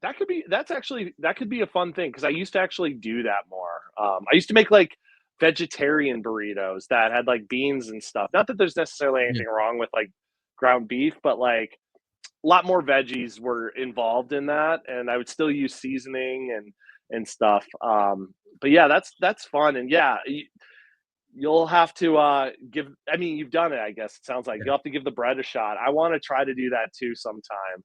That could be a fun thing because I used to actually do that more. I used to make like vegetarian burritos that had like beans and stuff. Not that there's necessarily Yeah. anything wrong with like ground beef, but like a lot more veggies were involved in that, and I would still use seasoning and stuff. But yeah, that's fun, and yeah, you'll have to give. I mean, you've done it. I guess it sounds like you'll have to give the bread a shot. I want to try to do that too sometime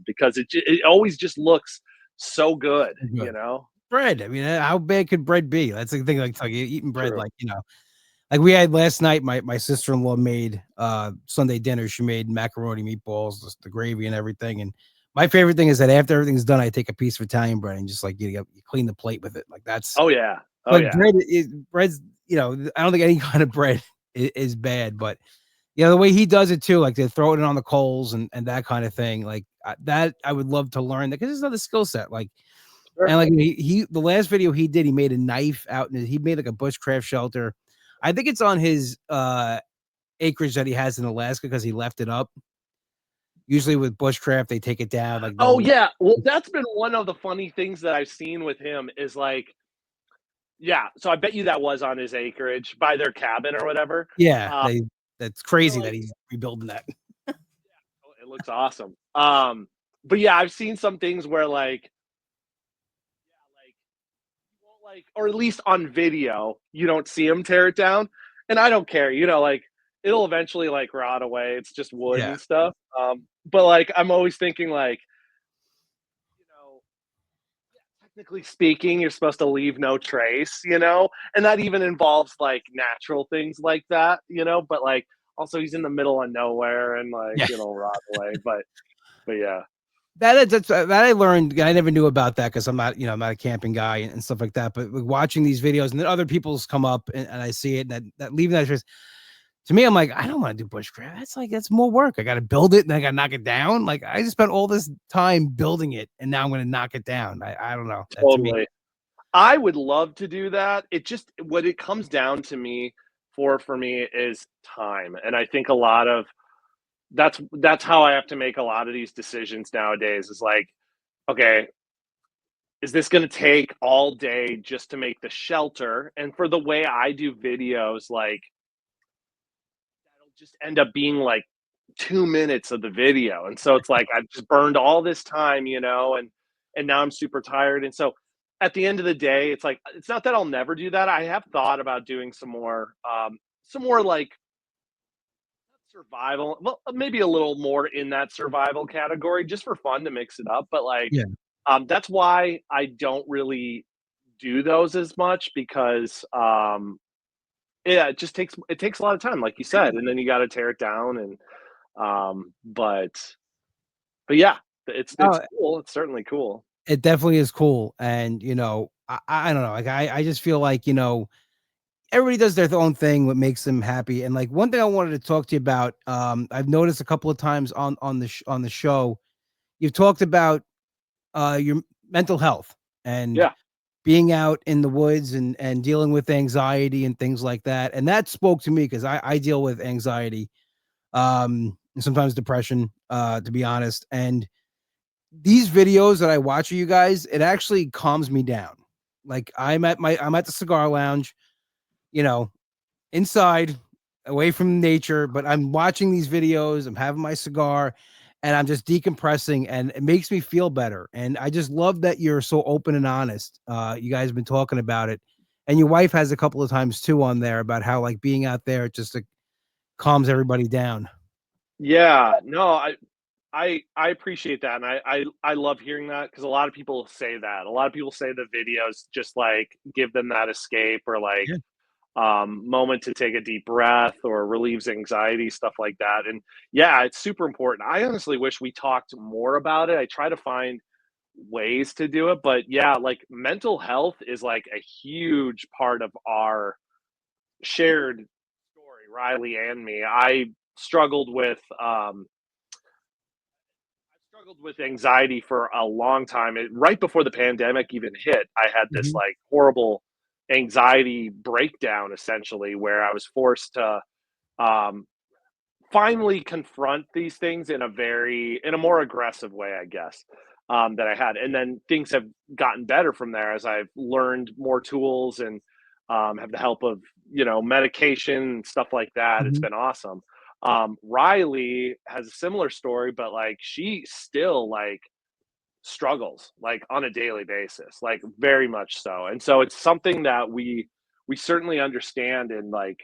because it always just looks so good. You Good. know, Bread. I mean, how bad could bread be? That's the thing. Like eating bread, true. like we had last night. My sister-in-law made Sunday dinner. She made macaroni, meatballs, the gravy, and everything. And my favorite thing is that after everything's done, I take a piece of Italian bread and just like you clean the plate with it. Like that's Oh yeah. Oh like yeah. bread's. I don't think any kind of bread is bad, but the way he does it too, like they throw it in on the coals and that kind of thing, like that I would love to learn that because it's another skill set. Like Sure. and like he the last video he did, he made a knife out and he made like a bushcraft shelter. I think it's on his acreage that he has in Alaska because he left it up. Usually with bushcraft, they take it down. Like Oh no, yeah. Well, that's been one of the funny things that I've seen with him is like, yeah. So I bet you that was on his acreage by their cabin or whatever. yeah, Uh, that's they're crazy that like, he's rebuilding that. oh, it looks awesome. But yeah, I've seen some things where like you won't like, or at least on video, you don't see him tear it down, and I don't care. Like it'll eventually like rot away. It's just wood Yeah, and stuff. But like I'm always thinking like, you know, technically speaking, you're supposed to leave no trace, and that even involves like natural things like that, but like also he's in the middle of nowhere and like yeah. rot away. But yeah. That I learned. I never knew about that because I'm not, I'm not a camping guy and stuff like that. But like, watching these videos and then other people's come up and I see it and that leaving that trace. To me, I'm like, I don't want to do bushcraft. That's more work. I got to build it and I got to knock it down. Like I just spent all this time building it and now I'm going to knock it down. I don't know. That to me, Totally. I would love to do that. It just what it comes down to me for me is time. And I think a lot of that's how I have to make a lot of these decisions nowadays is like, okay, is this going to take all day just to make the shelter? And for the way I do videos, like that'll just end up being like 2 minutes of the video. And so it's like I've just burned all this time, and now I'm super tired. And so at the end of the day, it's like it's not that I'll never do that. I have thought about doing some more like survival, well, maybe a little more in that survival category just for fun to mix it up. But like yeah. that's why I don't really do those as much because yeah, it takes a lot of time, like you said, and then you got to tear it down and but yeah, it's Oh, cool. It's certainly cool. it definitely is cool. And I don't know. Like I just feel like everybody does their own thing, what makes them happy. And like one thing I wanted to talk to you about, I've noticed a couple of times on the show, you've talked about your mental health and Yeah. being out in the woods and dealing with anxiety and things like that. And that spoke to me because I deal with anxiety, and sometimes depression, to be honest. And these videos that I watch of you guys, it actually calms me down. Like I'm at the cigar lounge, you know, inside, away from nature, but I'm watching these videos, I'm having my cigar, and I'm just decompressing, and it makes me feel better. And I just love that you're so open and honest. You guys have been talking about it. And your wife has a couple of times too on there about how like being out there just calms everybody down. Yeah, no, I appreciate that, and I love hearing that because a lot of people say that. A lot of people say the videos just like give them that escape or like Yeah. moment to take a deep breath or relieves anxiety, stuff like that. And yeah, it's super important. I honestly wish we talked more about it. I try to find ways to do it, but yeah, like mental health is like a huge part of our shared story, Riley and me. Struggled with um struggled with anxiety for a long time. Right before the pandemic even hit, I had this Mhm. like horrible anxiety breakdown essentially where I was forced to um, finally confront these things in a more aggressive way, I guess, that I had. And then things have gotten better from there as I've learned more tools and have the help of, medication and stuff like that. It's Mhm. been awesome. Riley has a similar story, but like she still like struggles like on a daily basis, like very much so. And so it's something that we certainly understand and like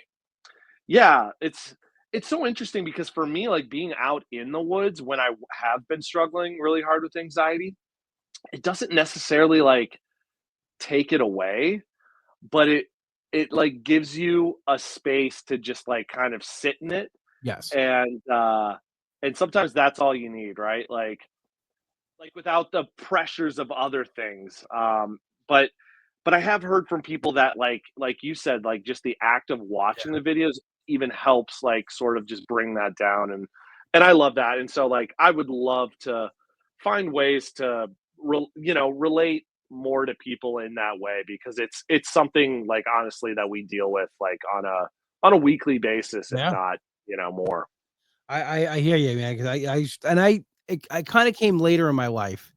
yeah, it's so interesting because for me, like being out in the woods when have been struggling really hard with anxiety, it doesn't necessarily like take it away, but it like gives you a space to just like kind of sit in it Yes. and sometimes that's all you need, right? Like without the pressures of other things. But I have heard from people that like you said, like just the act of watching the videos even helps like sort of just bring that down and I love that. And so like I would love to find ways to relate more to people in that way because it's something like honestly that we deal with like on a weekly basis, if Yeah. not, more. I hear you, man. Because I kind of came later in my life.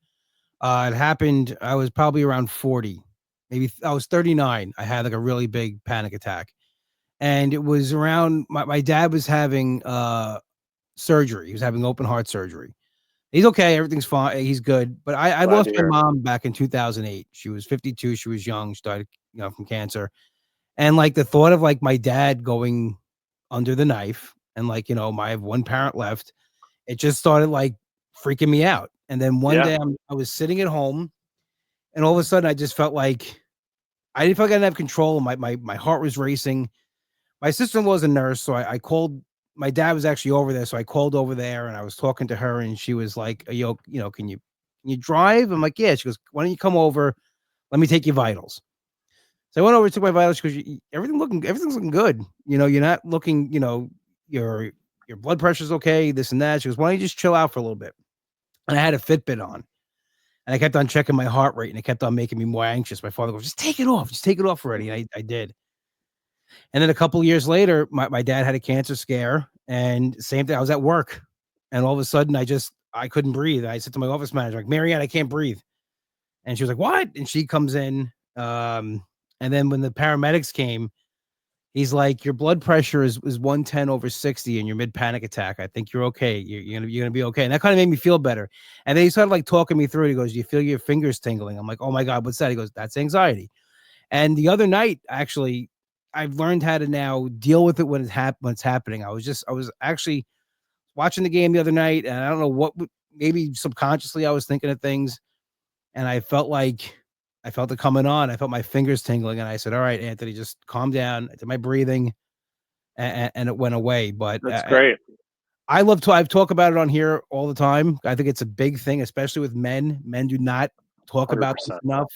It happened. I was probably around 40, maybe I was 39. I had like a really big panic attack, and it was around my dad was having surgery. He was having open heart surgery. He's okay. Everything's fine. He's good. But I Glad lost to my hear. mom back in 2008. She was 52. She was young. She died, from cancer. And like the thought of like my dad going under the knife and like, my one parent left, it just started like freaking me out. And then one Yeah. day I was sitting at home and all of a sudden I just felt like I didn't feel like I didn't have control. My heart was racing. My sister-in-law is a nurse, so I called. My dad was actually over there, so I called over there and I was talking to her, and she was like, can you drive?" I'm like, "Yeah." She goes, "Why don't you come over? Let me take your vitals." So I went over, took my vitals. She goes, everything's looking good. You're not looking. Your blood pressure's okay. This and that." She goes, "Why don't you just chill out for a little bit?" And I had a Fitbit on, and I kept on checking my heart rate, and it kept on making me more anxious. My father goes, just take it off already." And I did. And then a couple of years later, my dad had a cancer scare, and same thing. I was at work, and all of a sudden, I couldn't breathe. I said to my office manager, like, "Marianne, I can't breathe." And she was like, "What?" And she comes in, and then when the paramedics came, he's like, "Your blood pressure is 110 over 60, and you're mid panic attack. I think you're okay. You're gonna be okay." And that kind of made me feel better. And then he started like talking me through it. He goes, "Do you feel your fingers tingling?" I'm like, "Oh my god, what's that?" He goes, "That's anxiety." And the other night, actually, I've learned how to now deal with it when it's happening. I was actually watching the game the other night, and I don't know maybe subconsciously I was thinking of things, and I felt it coming on. I felt my fingers tingling, and I said, "All right, Anthony, just calm down." I did my breathing, and it wwent away. But That's great. I've talked about it on here all the time. I think it's a big thing, especially with men. Men do not talk about this 100%. enough.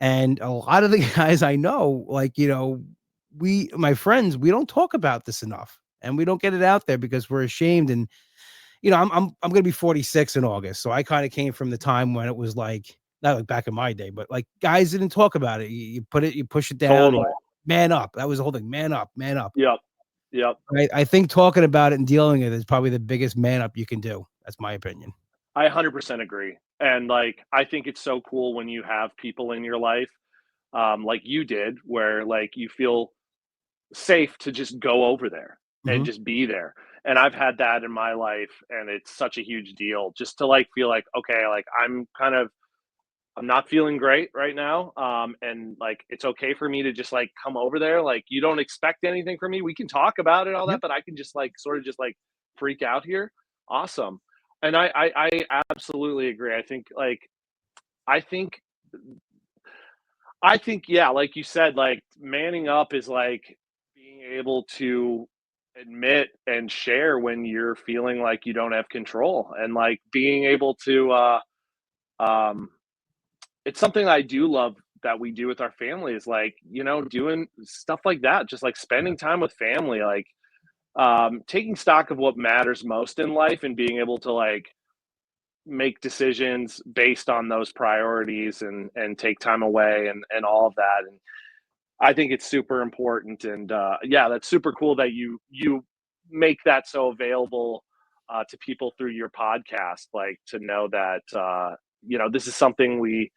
And a lot of the guys I know, like, my friends, we don't talk about this enough and we don't get it out there because we're ashamed. And, I'm going to be 46 in August. So I kind of came from the time when it was like, not like back in my day, but like guys didn't talk about it. You push it down, Totally. man up. That was the whole thing. Man up, man up. Yep. Yep. I think talking about it and dealing with it is probably the biggest man up you can do. That's my opinion. I 100% agree. And like, I think it's so cool when you have people in your life, like you did, where like you feel safe to just go over there and Mhm. just be there. And I've had that in my life, and it's such a huge deal just to like feel like, okay, like I'm not feeling great right now. And like it's okay for me to just like come over there. Like you don't expect anything from me. We can talk about it, all that, Yep. but I can just like sort of just like freak out here. Awesome. And I absolutely agree. I think I think, yeah, like you said, like manning up is like being able to admit and share when you're feeling like you don't have control, and like being able to um it's something I do love that we do with our family is like, doing stuff like that, just like Yeah. spending time with family, like taking stock of what matters most in life and being able to like make decisions based on those priorities and take time away and all of that. And I think it's super important, and yeah, that's super cool that you make that so available to people through your podcast. Like to know that this is something we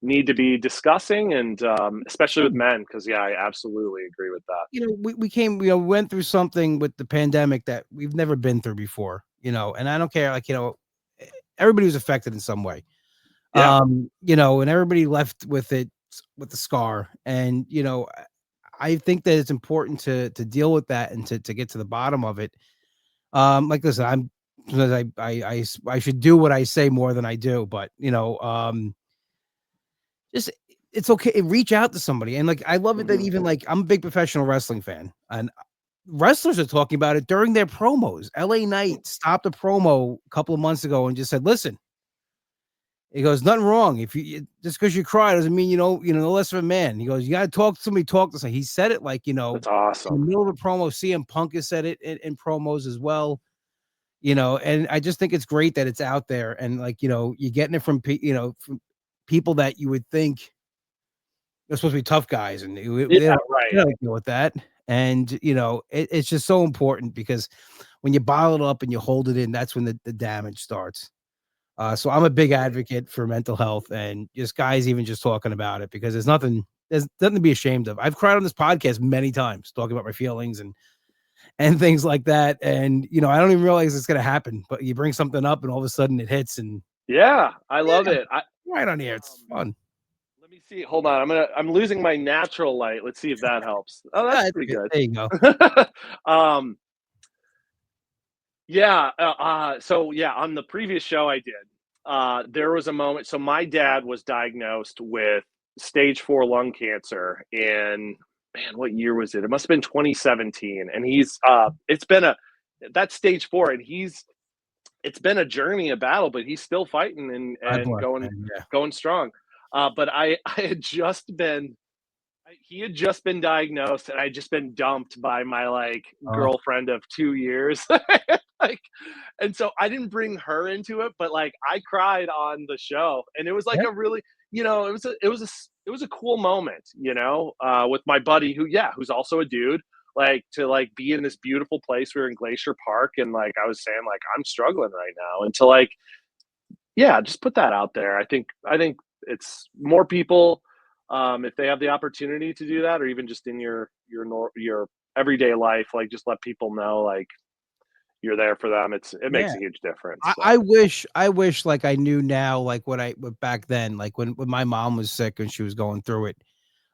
need to be discussing, and especially with men, because yeah, I absolutely agree with that. We went through something with the pandemic that we've never been through before, and I don't care, like, everybody was affected in some way. Yeah, And everybody left with it with the scar. And, I think that it's important to deal with that and to get to the bottom of it. Like listen, sometimes I should do what I say more than I do, but just it's okay. Reach out to somebody. And like I love it that hmm even like I'm a big professional wrestling fan, and wrestlers are talking about it during their promos. LA Knight stopped a promo a couple of months ago and just said, listen, he goes, nothing wrong. If just because you cry doesn't mean no less of a man. He goes, you gotta talk to somebody, talk to somebody. He said it like, that's in the awesome. middle of a promo. CM Punk has said it in promos as well. And I just think it's great that it's out there, and like, you're getting it from from people that you would think they're supposed to be tough guys, and Yeah, they right. don't deal with that. And it's just so important because when you bottle it up and you hold it in, that's when the damage starts. So I'm a big advocate for mental health and just guys even just talking about it, because there's nothing to be ashamed of. I've cried on this podcast many times talking about my feelings and things like that. And I don't even realize it's gonna happen, but you bring something up and all of a sudden it hits, and Yeah, I yeah, love it. right on here. It's Um, fun. Let me see. Hold on. I'm losing my natural light. Let's see if that helps. Oh, that's It's pretty good. good. There you go. um, yeah. So yeah, on the previous show I did, there was a moment. So my dad was diagnosed with stage 4 lung cancer in, man, what year was it? It must have been 2017. And it's been that's stage 4, and it's been a journey, a battle, but he's still fighting God and bless, going man. Yeah. going strong. But I had just been he had just been diagnosed, and I'd just been dumped by my like Oh, girlfriend of 2 years. like, and so I didn't bring her into it, but like I cried on the show, and it was like yeah. a really, it was a cool moment, with my buddy who's also a dude, like to like be in this beautiful place. We were in Glacier Park, and like I was saying, like I'm struggling right now, and to like, yeah, just put that out there. I think it's more people, if they have the opportunity to do that, or even just in your everyday life, like just let people know like you're there for them. It Yeah. makes a huge difference. I wish like I knew now, like what back then, like when my mom was sick and she was going through it.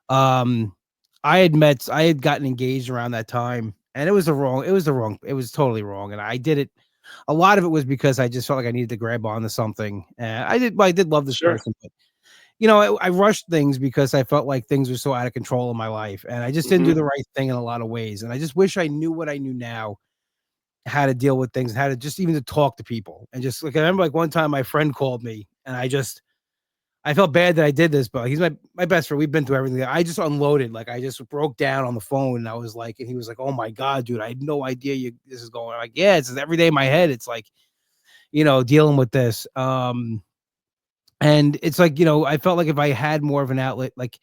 Um, I had gotten engaged around that time, and it was totally wrong. And I did it. A lot of it was because I just felt like I needed to grab onto something. And I did love this Sure. person, but I rushed things because I felt like things were so out of control in my life, and I just didn't do hmm the right thing in a lot of ways. And I just wish I knew what I knew now, how to deal with things, how to just even to talk to people. And just like I remember like one time my friend called me, and I felt bad that I did this, but he's my best friend. We've been through everything. I just unloaded, like I just broke down on the phone, and I was like, and he was like, "Oh my god, dude, I had no idea this is going on." Like, yeah, it's every day in my head. It's like, dealing with this. And it's like, I felt like if I had more of an outlet, like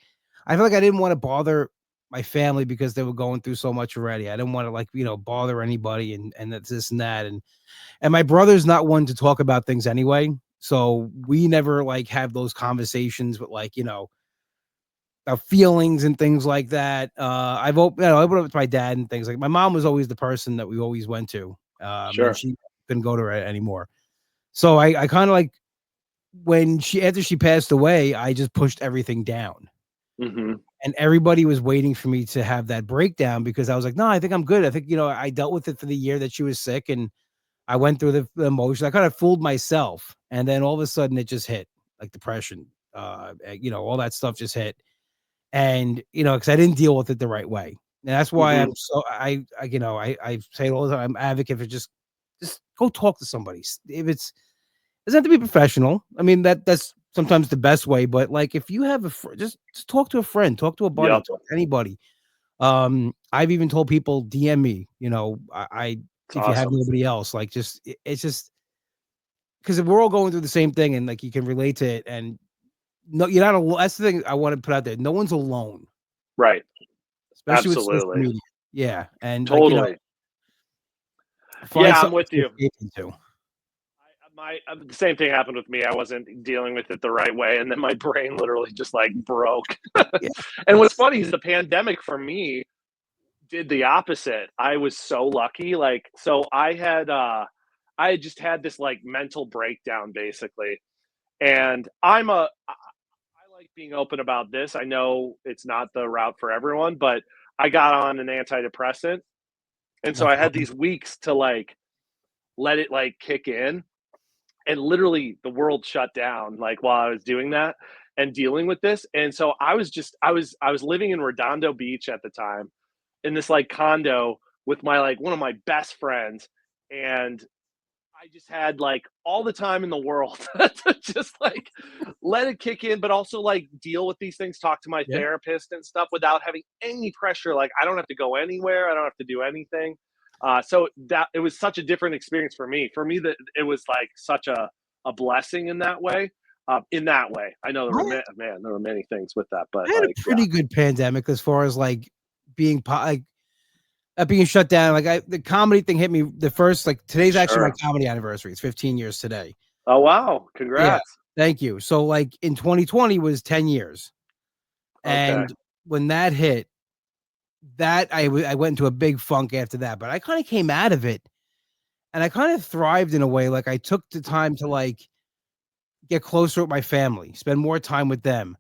I felt like I didn't want to bother. my family because they were going through so much already. I didn't want to like, bother anybody and that's this and that. And my brother's not one to talk about things anyway. So we never like have those conversations with like, feelings and things like that. I opened up to my dad and things like my mom was always the person that we always went to. And Sure. she couldn't go to her anymore. So I kind of like after she passed away, I just pushed everything down. Mm-hmm. And everybody was waiting for me to have that breakdown because I was like, no, I think I'm good. I think, I dealt with it for the year that she was sick and I went through the emotion. I kind of fooled myself. And then all of a sudden it just hit like depression, all that stuff just hit. And, because I didn't deal with it the right way. And that's why Mm-hmm. I'm so, I say it all the time, I'm advocate for just go talk to somebody. If it doesn't have to be professional. I mean, that's sometimes the best way, but like if you have just talk to a friend, talk to a buddy, Yep. talk to anybody. I've even told people DM me, It's if you have awesome. nobody else, like it's just because we're all going through the same thing and like you can relate to it. And no, you're not alone. That's the thing I want to put out there. No one's alone, Right. especially with social Absolutely. media. Yeah. And like, Totally. find Yeah, I'm something with to you. escape into. The same thing happened with me. I wasn't dealing with it the right way, and then my brain literally just like broke. Yeah. And what's funny is the pandemic for me did the opposite. I was so lucky. Like, so I had just had this like mental breakdown basically. And I like being open about this. I know it's not the route for everyone, but I got on an antidepressant. And so I had Okay. these weeks to like let it like kick in. And literally the world shut down like while I was doing that and dealing with this. And so I was living in Redondo Beach at the time in this like condo with my like one of my best friends, and I just had like all the time in the world to just like let it kick in, but also like deal with these things, talk to my Yeah. therapist and stuff without having any pressure. Like I don't have to go anywhere, I don't have to do anything. So that it was such a different experience for me. For me, that it was like such a blessing in that way. In that way, I know there were there were many things with that, but I had a like yeah, pretty good pandemic as far as like like being shut down. Like the comedy thing hit me the first, like today's actually my sure. comedy anniversary. It's 15 years today. Oh wow, Yeah. congrats. Thank you. So like in 2020 was 10 years. Okay, And when that hit, I went into a big funk after that, but I kind of came out of it and I kind of thrived in a way. Like I took the time to like get closer with my family, spend more time with them.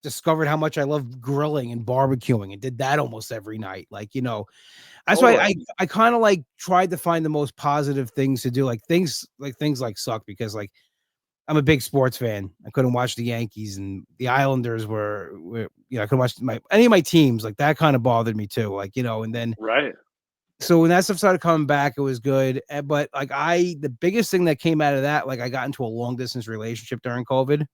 Discovered how much I love grilling and barbecuing and did that almost every night. Like, that's why totally. I kind of like tried to find the most positive things to do. Like things like suck because like I'm a big sports fan. I couldn't watch the Yankees and the Islanders were I couldn't watch any of my teams. Like that kind of bothered me too. Like, and then Right. so when that stuff started coming back, it was good. But like the biggest thing that came out of that, like I got into a long distance relationship during COVID.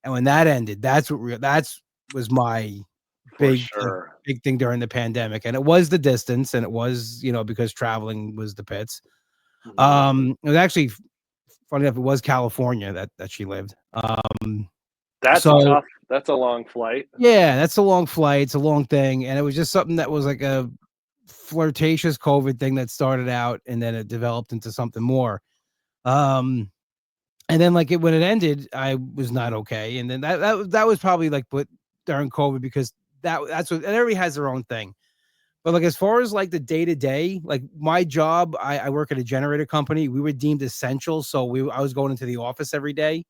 And when that ended, that's was my For big, like, sure. big thing during the pandemic. And it was the distance and it was, because traveling was the pits. Mhm. It was actually funny enough, it was California that she lived. That's So tough. That's a long flight. yeah, that's a long flight. It's a long thing. And it was just something that was like a flirtatious COVID thing that started out and then it developed into something more. Um, and then like when it ended, I was not okay. And then that was probably like what during COVID because that's what and everybody has their own thing. But like as far as like the day to day, like my job, I work at a generator company. We were deemed essential, so I was going into the office every day.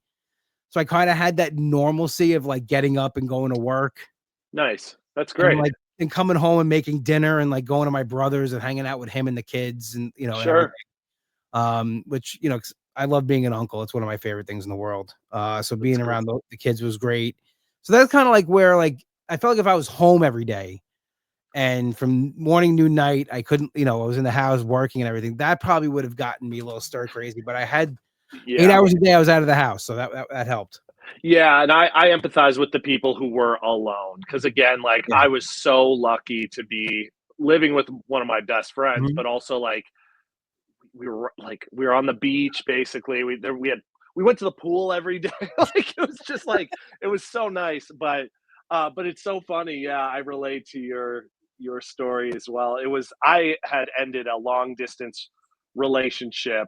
So I kind of had that normalcy of like getting up and going to work Nice. That's and great. like and coming home and making dinner and like going to my brother's and hanging out with him and the kids and and everything. Sure. Which 'cause I love being an uncle. It's one of my favorite things in the world. So That's being cool. around the kids was great. So that's kind of like where like I felt like if I was home every day and from morning, noon, night, I couldn't, I was in the house working and everything. That probably would have gotten me a little stir crazy. But I had eight Yeah. hours a day. I was out of the house, so that helped. Yeah, and I empathize with the people who were alone because again, like Yeah. I was so lucky to be living with one of my best friends, Mhm. but also like we were on the beach basically. We went to the pool every day. Like it was just like it was so nice, but But it's so funny. Yeah, I relate to your story as well. I had ended a long distance relationship.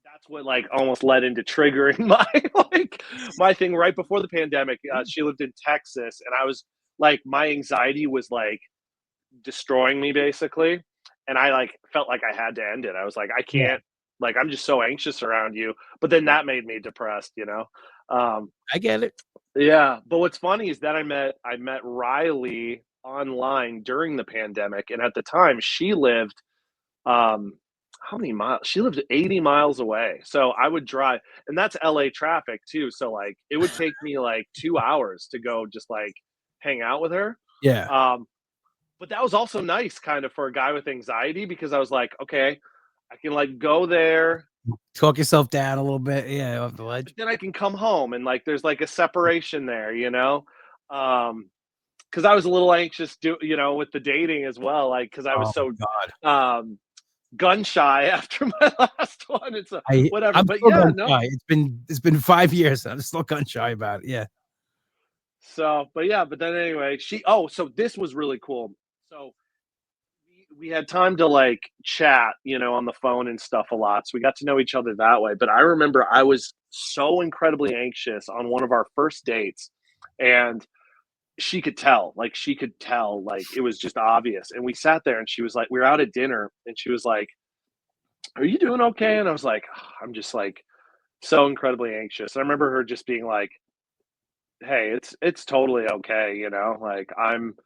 That's what like almost led into triggering my my thing right before the pandemic. She lived in Texas, and I was like, my anxiety was like destroying me basically, and I like felt like I had to end it. I was like, I Yeah, can't. Like, I'm just so anxious around you. But then that made me depressed. Um, I get it. yeah, but what's funny is that I met Riley online during the pandemic, and at the time she lived um how many miles? She lived 80 miles away. So I would drive, and that's LA traffic too. So like it would take me like 2 hours to go just like hang out with her. Yeah. Um but that was also nice kind of for a guy with anxiety because I was like, okay, I can like go there. Talk yourself down a little bit. Yeah, off the Yeah, ledge. but then I can come home and like there's like a separation there. Because I was a little anxious, with the dating as well, like because I was Oh my so god. um, gun shy after my last one. It's a whatever, I'm but still yeah, gun no. shy. It's been 5 years. I'm still gun shy about it. Yeah. So, but yeah, but then anyway, so this was really cool. So we had time to like chat, on the phone and stuff a lot. So we got to know each other that way. But I remember I was so incredibly anxious on one of our first dates, and she could tell, like it was just obvious. And we sat there and she was like, we were out at dinner and she was like, "Are you doing okay?" And I was like, I'm just like so incredibly anxious. I remember her just being like, "Hey, it's totally okay, like I'm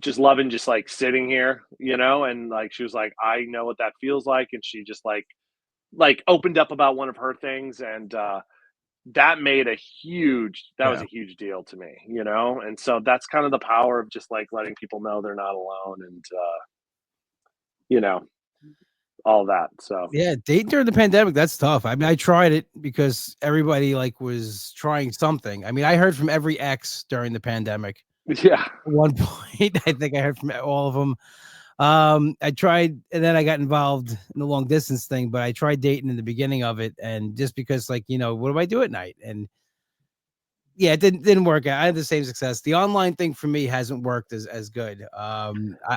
just loving just like sitting here, and like she was like, I know what that feels like, and she just like opened up about one of her things, and that was Yeah. a huge deal to me, and so that's kind of the power of just like letting people know they're not alone, and you know all that. So Yeah, dating during the pandemic, that's tough. I mean, I tried it because everybody like was trying something. I mean, I heard from every ex during the pandemic. yeah. At one point, I think I heard from all of them. I tried, and then I got involved in the long distance thing, but I tried dating in the beginning of it, and just because, like, what do I do at night? And yeah, it didn't work out. I had the same success. The online thing for me hasn't worked as good. I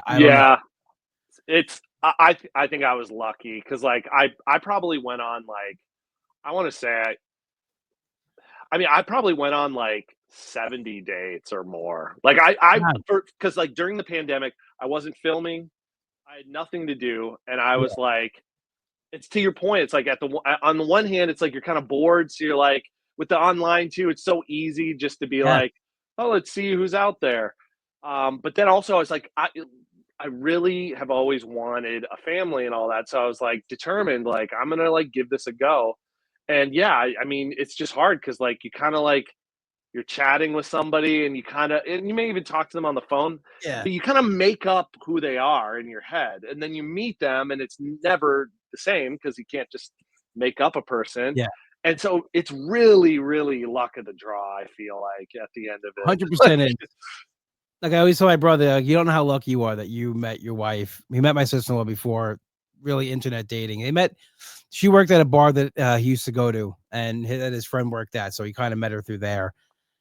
don't know. Yeah, I think I was lucky because like I probably went on like I want to say I mean I probably went on like 70 dates or more. Like I Yeah, because like during the pandemic I wasn't filming, I had nothing to do, and I yeah, was like, it's to your point. It's like on the one hand, it's like you're kind of bored, so you're like with the online too. It's so easy just to be yeah. like, oh, let's see who's out there. But then also, I was like, I really have always wanted a family and all that, so I was like determined, like I'm gonna like give this a go. And yeah, I mean, it's just hard because like you kind of like you're chatting with somebody and you may even talk to them on the phone, Yeah. but you kind of make up who they are in your head, and then you meet them and it's never the same because you can't just make up a person. Yeah. And so it's really really luck of the draw, I feel like, at the end of it. 100% is. Like I always tell my brother, like, you don't know how lucky you are that you met your wife. He met my sister-in-law before really internet dating. She worked at a bar that he used to go to, and that his friend worked at. So he kind of met her through there.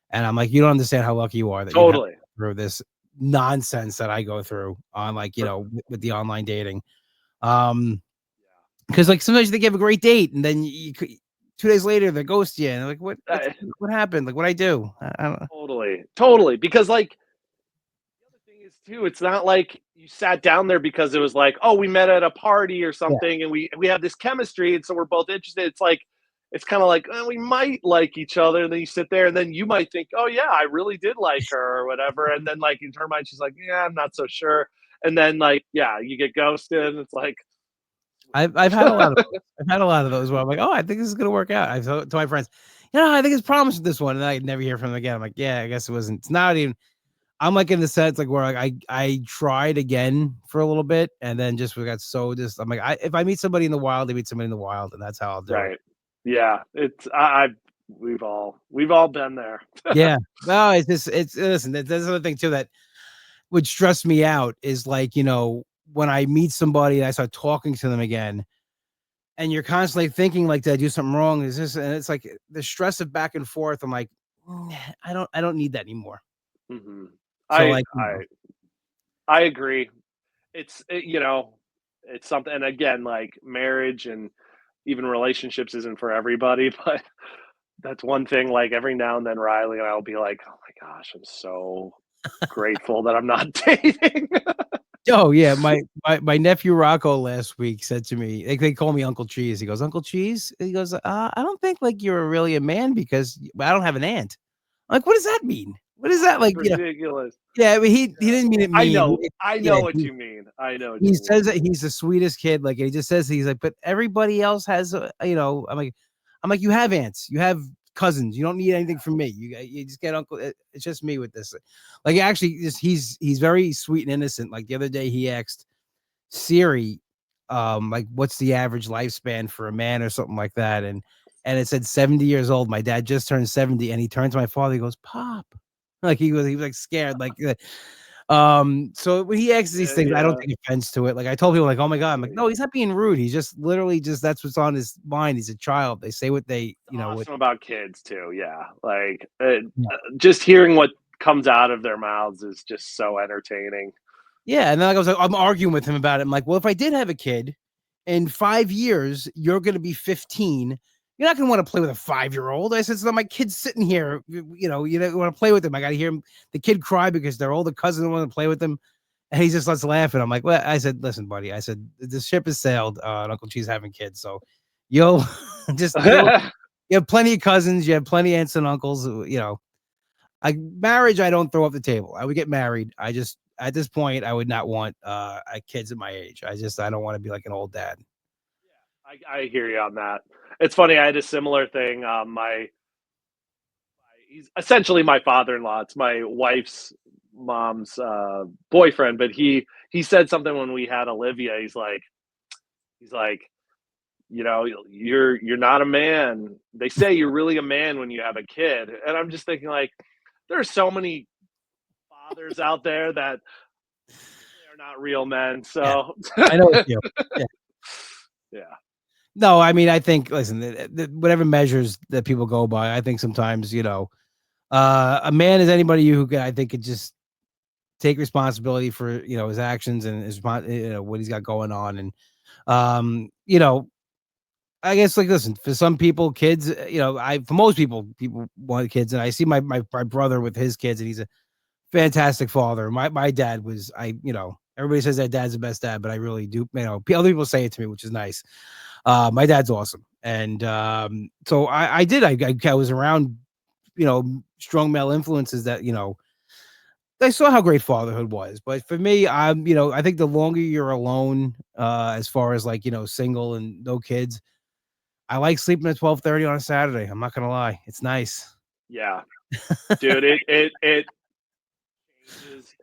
And I'm like, you don't understand how lucky you are that you've had Totally. through this nonsense that I go through on like, with the online dating. Um, because like sometimes they give a great date and then 2 days later they ghost you and they're like, Uh, what happened? Like what I do? I don't know. totally, because like the other thing is too, it's not like you sat down there because it was like, oh, we met at a party or Yeah, something, and we have this chemistry, and so we're both interested. It's like it's kind of like, we might like each other, and then you sit there, and then you might think, oh yeah, I really did like her or whatever, and then like in her mind, she's like, yeah, I'm not so sure, and then like yeah, you get ghosted, and it's like, I've had a lot of those. I've had a lot of those where I'm like, oh, I think this is gonna work out. I told to my friends, I think it's promised with this one, and I never hear from them again. I'm like, yeah, I guess it wasn't. It's not even. I'm like in the sense like where like I tried again for a little bit, and then just we got so just I'm like if I meet somebody in the wild, I meet somebody in the wild, and that's how I'll do it. right, yeah, it's I we've all been there. Yeah, no, it's just it's listen. That's another thing too that would stress me out is like when I meet somebody and I start talking to them again, and you're constantly thinking like, did I do something wrong? Is this? And it's like the stress of back and forth. I'm like, I don't need that anymore. Mhm. So I like, I I agree. You know, it's something, and again, like, marriage and even relationships isn't for everybody, but that's one thing, like, every now and then Riley and I will be like, "Oh my gosh, I'm so grateful that I'm not dating." oh yeah, my nephew Rocco last week said to me, they call me Uncle Cheese. He goes, Uncle Cheese. He goes, I don't think like you're really a man because I don't have an aunt. I'm like, what does that mean? What is that Oh, it's like? ridiculous. Yeah, I mean, he Yeah. didn't mean it I mean. know I Yeah, know what you mean. I know what he you says mean. that he's the sweetest kid. Like he just says he's like, but everybody else has, I'm like, you have aunts, you have cousins. You don't need anything from me. You just get uncle. It's just me with this. Like actually, he's very sweet and innocent. Like the other day, he asked Siri, like what's the average lifespan for a man or something like that, and it said 70 years old. My dad just turned 70, and he turned to my father. He goes, Pop, like he was like scared, like. So when he asks these things, I don't Yeah. take offense to it. Like I told people, like, "Oh my god," I'm like, Right. "No, he's not being rude. He's just literally just that's what's on his mind. He's a child. They say what they, what." Awesome about kids too, yeah, like, Yeah, just hearing what comes out of their mouths is just so entertaining. yeah. And then like, I was like, I'm arguing with him about it. I'm like, well, if I did have a kid, in 5 years, you're gonna be 15. You're not gonna want to play with a 5-year-old. I said, so my kid's sitting here. You don't want to play with him. I got to hear him, the kid cry because their older cousin want to play with them. And he just starts laughing. I'm like, well, I said, listen, buddy. I said, the ship has sailed. And Uncle Cheese having kids, so you'll you have plenty of cousins. You have plenty of aunts and uncles. Like marriage, I don't throw up the table. I would get married. I just at this point, I would not want kids at my age. I don't want to be like an old dad. I hear you on that. It's funny, I had a similar thing, he's essentially my father-in-law. It's my wife's mom's, boyfriend, but he said something when we had Olivia. He's like, "You know, you're not a man. They say you're really a man when you have a kid." And I'm just thinking, like, there are so many fathers out there that they are not real men, Yeah, so I know it's you. Yeah. yeah. No, I mean, I think listen, whatever measures that people go by, I think sometimes, a man is anybody who can, I think, could just take responsibility for, his actions and what he's got going on. And, I guess like, listen, for some people, kids, for most people want kids. And I see my brother with his kids and he's a fantastic father. My dad was, everybody says that dad's the best dad, but I really do, other people say it to me, which is nice. My dad's awesome. And so I was around, strong male influences that, I saw how great fatherhood was. But for me, I think the longer you're alone, as far as like, single and no kids, I like sleeping at 12:30 on a Saturday. I'm not gonna lie. It's nice. Yeah. Dude, it changes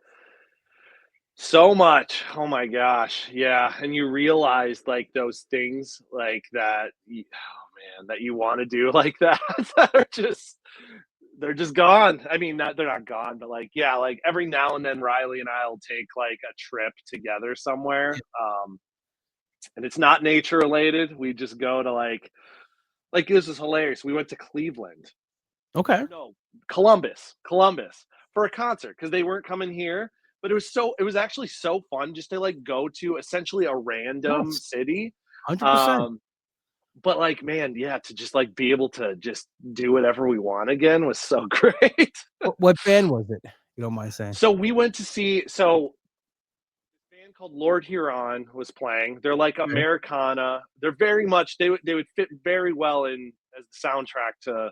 so much. Oh my gosh. Yeah, and you realize, like, those things, like, that y oh, man, that you wanna do like that, that are just they're just gone. I mean, not they're not gone, but, like, yeah, like, every now and then, Riley and I will take, like, a trip together somewhere, and it's not nature related. We just go to, like, this is hilarious. We went to Cleveland. Okay. Or no, Columbus for a concert because they weren't coming here. But it was actually so fun just to like go to essentially a random Yes. city. 100%. Um, but like, man, yeah, to just like be able to just do whatever we want again was so great. What band was it? You don't mind saying? So we went to see a band called Lord Huron was playing. They're like Okay. Americana. They're very much they would fit very well in as the soundtrack to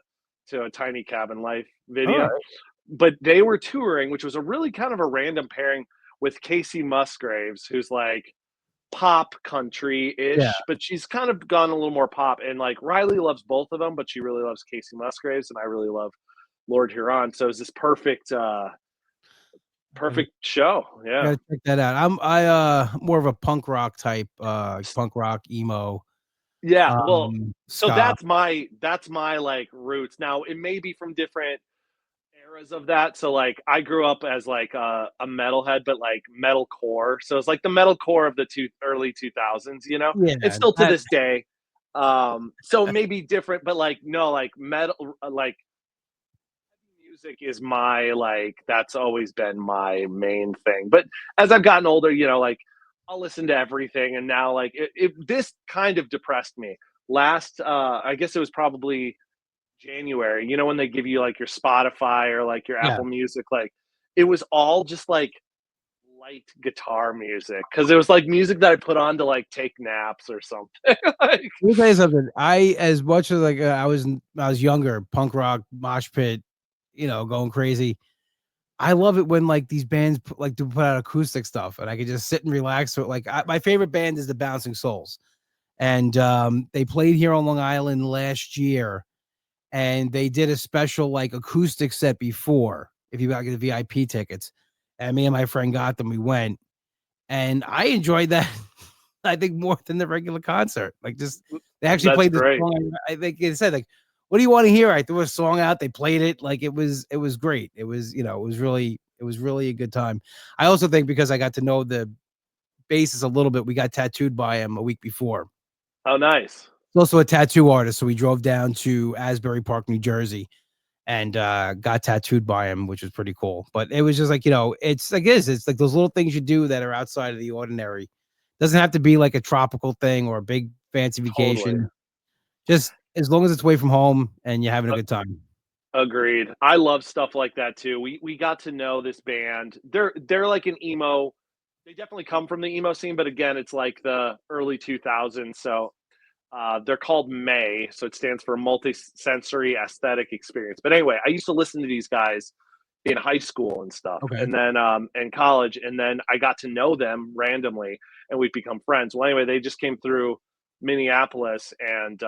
a Tiny Cabin Life All video. right. But they were touring, which was a really kind of a random pairing with Casey Musgraves, who's like pop country Yeah. ish, but she's kind of gone a little more pop. And like Riley loves both of them, but she really loves Casey Musgraves, and I really love Lord Huron. So it's this perfect show. Yeah. Gotta check that out. More of a punk rock type, punk rock, emo, Yeah. Well, so ska. that's my like roots. Now it may be from different eras of that. So like I grew up as like a metalhead, but like metalcore. So it's like the metalcore of the early 2000s, you know? And Yeah, still to this day. So maybe different, but like no, like metal like music is my that's always been my main thing. But as I've gotten older, like I'll listen to everything, and now this kind of depressed me. Last, I guess it was probably January. You know when they give you like your Spotify or like your Yeah. Apple Music, it was all just like light guitar music because it was like music that I put on to like take naps or something. like, Let me tell you something. As much as like I was younger, punk rock, mosh pit, going crazy. I love it when like these bands do put out acoustic stuff, and I could just sit and relax. So my favorite band is the Bouncing Souls, and they played here on Long Island last year, and they did a special like acoustic set before. If you got the VIP tickets, and me and my friend got them, we went, and I enjoyed that. I think more than the regular concert. Like just they actually that's played this great. song. I think they said like, "What do you want to hear?" I threw a song out. They played it. Like it was great. It was it was really a good time. I also think because I got to know the bassist a little bit, we got tattooed by him a week before. Oh, nice. He's also a tattoo artist, so we drove down to Asbury Park, New Jersey, and got tattooed by him, which was pretty cool. But it was just like it's like it's like those little things you do that are outside of the ordinary. Doesn't have to be like a tropical thing or a big fancy Totally. vacation. Just as long as it's away from home and you're having a good time. Agreed. I love stuff like that too. We got to know this band. They're like an emo. They definitely come from the emo scene, but again, it's like the early 2000s. So they're called May, so it stands for Multi-Sensory Aesthetic Experience. But anyway, I used to listen to these guys in high school and stuff, Okay. and then in college, and then I got to know them randomly, and we've become friends. Well, anyway, they just came through Minneapolis, and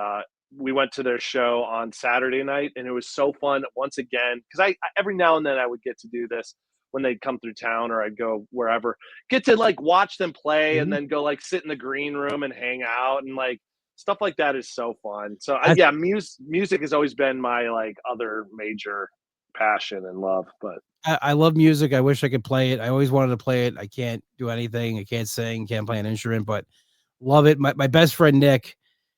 we went to their show on Saturday night, and it was so fun once again because I every now and then I would get to do this when they'd come through town or I'd go wherever, get to like watch them play and Mhm. then go like sit in the green room and hang out and like stuff like that is so fun. So That's yeah, music has always been my like other major passion and love. But I love music. I wish I could play it. I always wanted to play it. I can't do anything. I can't sing, can't play an instrument, but love it. My best friend Nick,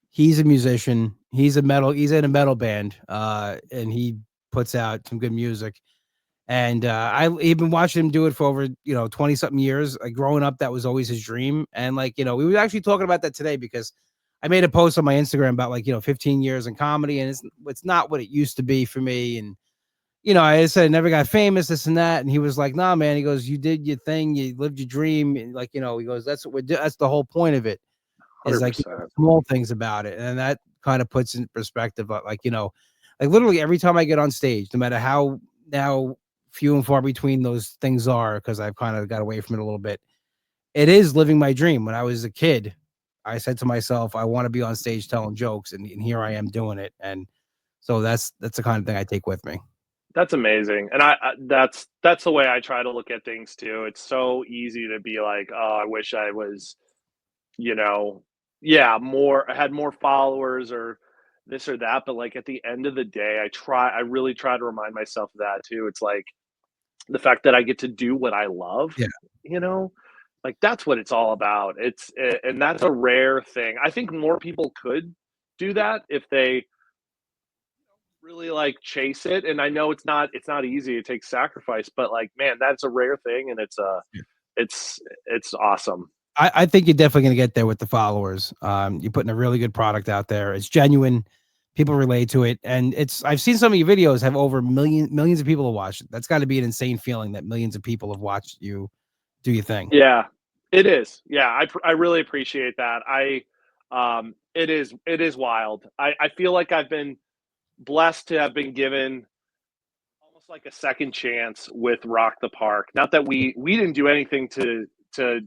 he's a musician. He's in a metal band. And he puts out some good music. And I've been watching him do it for over 20 something years. Like growing up, that was always his dream. And we were actually talking about that today because I made a post on my Instagram about 15 years in comedy, and it's not what it used to be for me. And I said I never got famous, this and that. And he was like, "Nah, man." He goes, "You did your thing, you lived your dream." And he goes, "That's what that's the whole point of it, is 100%. small things about it." And that kind of puts in perspective, like literally every time I get on stage, no matter how now few and far between those things are, because I've kind of got away from it a little bit. It is living my dream. When I was a kid, I said to myself, I want to be on stage telling jokes, and here I am doing it. And so that's the kind of thing I take with me. That's amazing, and that's the way I try to look at things too. It's so easy to be like, "Oh, I wish I was, you know, yeah, more I had more followers or this or that." But like at the end of the day, I really try to remind myself of that too. It's like the fact that I get to do what I love, Yeah. you know, like that's what it's all about. And that's a rare thing. I think more people could do that if they really like chase it. And I know it's not easy. It takes sacrifice, but like, man, that's a rare thing, and it's it's awesome. I think you're definitely going to get there with the followers. You're putting a really good product out there. It's genuine. People relate to it. And I've seen some of your videos have over millions of people have watched it. That's got to be an insane feeling that millions of people have watched you do your thing. Yeah, it is. Yeah, I really appreciate that. It is wild. I feel like I've been blessed to have been given almost like a second chance with Rock the Park. Not that we didn't do anything to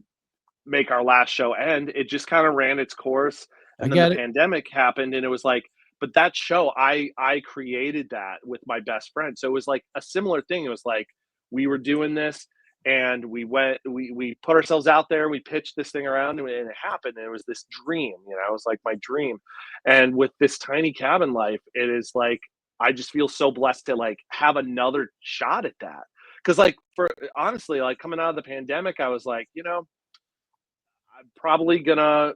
make our last show end. It just kind of ran its course, I and then the get it. pandemic happened, and it was like, but that show, I created that with my best friend, so it was like a similar thing. It was like we were doing this, and we put ourselves out there, we pitched this thing around, and it happened. And it was this dream, it was like my dream. And with this tiny cabin life, it is like I just feel so blessed to like have another shot at that. Because like for honestly, like coming out of the pandemic, I was like, I'm probably gonna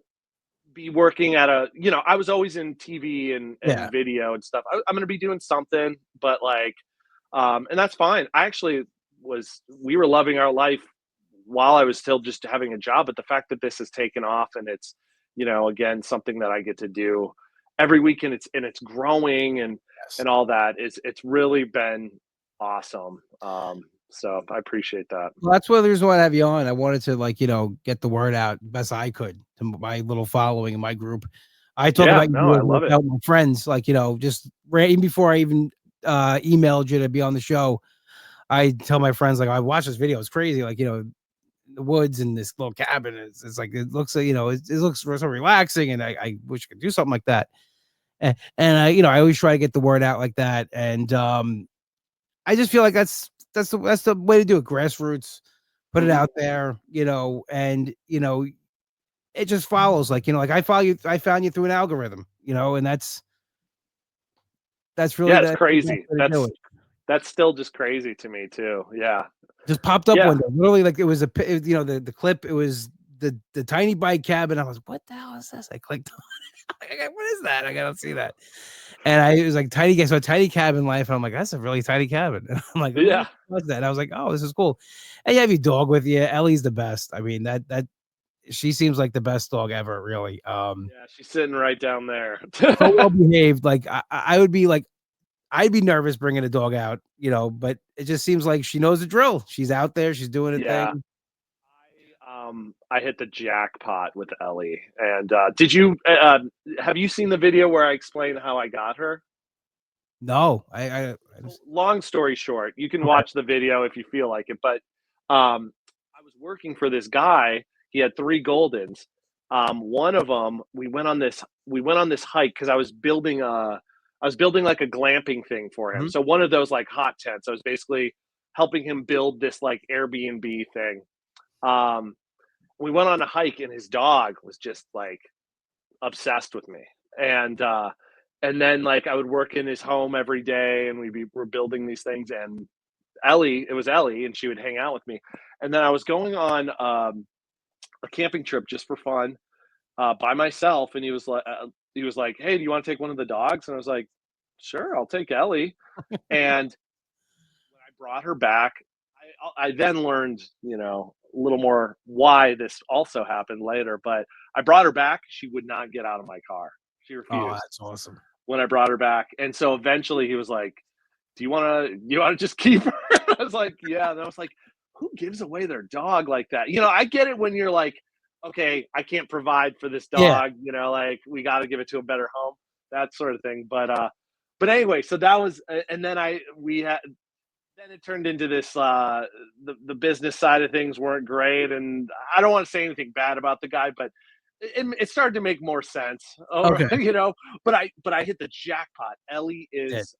be working at I was always in TV and Yeah. video and stuff. I'm gonna be doing something, but like, And that's fine. We were loving our life while I was still just having a job, but the fact that this has taken off and it's, again, something that I get to do every week and it's growing Yes. and all that, it's really been awesome. So I appreciate that. Well, that's one of the reasons why I have you on. I wanted to, like, get the word out best I could to my little following in my group. I talk Yeah, about you no, I doing work love it. out with my friends, like, just right even before I even emailed you to be on the show. I tell my friends, like, I watched this video. It's crazy. Like, the woods in this little cabin. It's like, it looks like, it looks so relaxing. And I wish I could do something like that. And I always try to get the word out like that. And I just feel like that's the way to do it. Grassroots, put it Mhm. out there, and it just follows. Like, like I follow you, I found you through an algorithm, and that's really Yeah, it's the best crazy. way to do That's it. that's still just crazy to me too. Yeah. Just popped up Yeah. one day, literally, like it was the clip. It was the tiny bike cabin. I was, what the hell is this? I clicked on it. What is that? I gotta see that. And it was like tiny cabin life. And I'm like, that's a really tiny cabin. And I'm like, Yeah. what's that? And I was like, oh, this is cool. And you have your dog with you. Ellie's the best. I mean, that she seems like the best dog ever, really. Yeah, she's sitting right down there. So well behaved. Like I would be like, I'd be nervous bringing a dog out, but it just seems like she knows the drill. She's out there. She's doing a Yeah. thing. I hit the jackpot with Ellie. And have you seen the video where I explain how I got her? No, I So just, long story short, you can okay. watch the video if you feel like it, but I was working for this guy. He had three Goldens. One of them, we went on this hike because I was building like a glamping thing for him. Mhm. So one of those like hot tents. I was basically helping him build this like Airbnb thing. Um, we went on a hike and his dog was just like obsessed with me. And then like I would work in his home every day and we're building these things and it was Ellie and she would hang out with me. And then I was going on a camping trip just for fun by myself and he was like, "Hey, do you want to take one of the dogs?" And I was like, "Sure, I'll take Ellie." And when I brought her back, I then learned, a little more why this also happened later. But I brought her back. She would not get out of my car. She Oh, refused that's awesome. when I brought her back. And so eventually he was like, "Do you want to just keep her?" I was like, "Yeah." And I was like, "Who gives away their dog like that?" I get it when you're like, "Okay, I can't provide for this Yeah. dog. Like we got to give it to a better home." That sort of thing. But anyway, so that was, and then we had then it turned into this the business side of things weren't great and I don't want to say anything bad about the guy but it started to make more sense over Okay. but I hit the jackpot. Ellie Yeah. is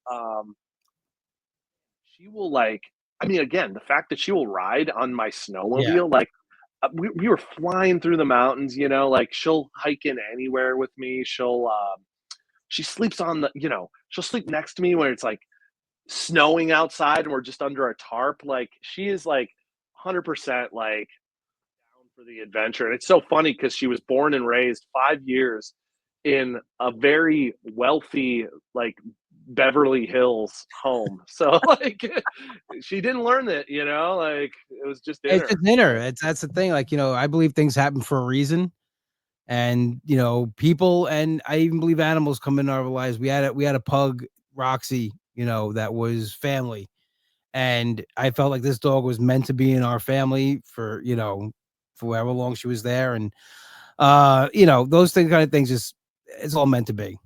she will like I mean again the fact that she will ride on my Yeah. snowmobile like we were flying through the mountains, like she'll hike in anywhere with me. She sleeps on she'll sleep next to me when it's like snowing outside and we're just under a tarp. Like she is like 100% like down for the adventure. And it's so funny because she was born and raised 5 years in a very wealthy, like Beverly Hills home. So like she didn't learn that, like it was just in It's her. just in her. That's the thing. Like, I believe things happen for a reason. And, people, and I even believe animals come in our lives. We had a pug, Roxy, that was family. And I felt like this dog was meant to be in our family for however long she was there. And those kind of things, just it's all meant to be.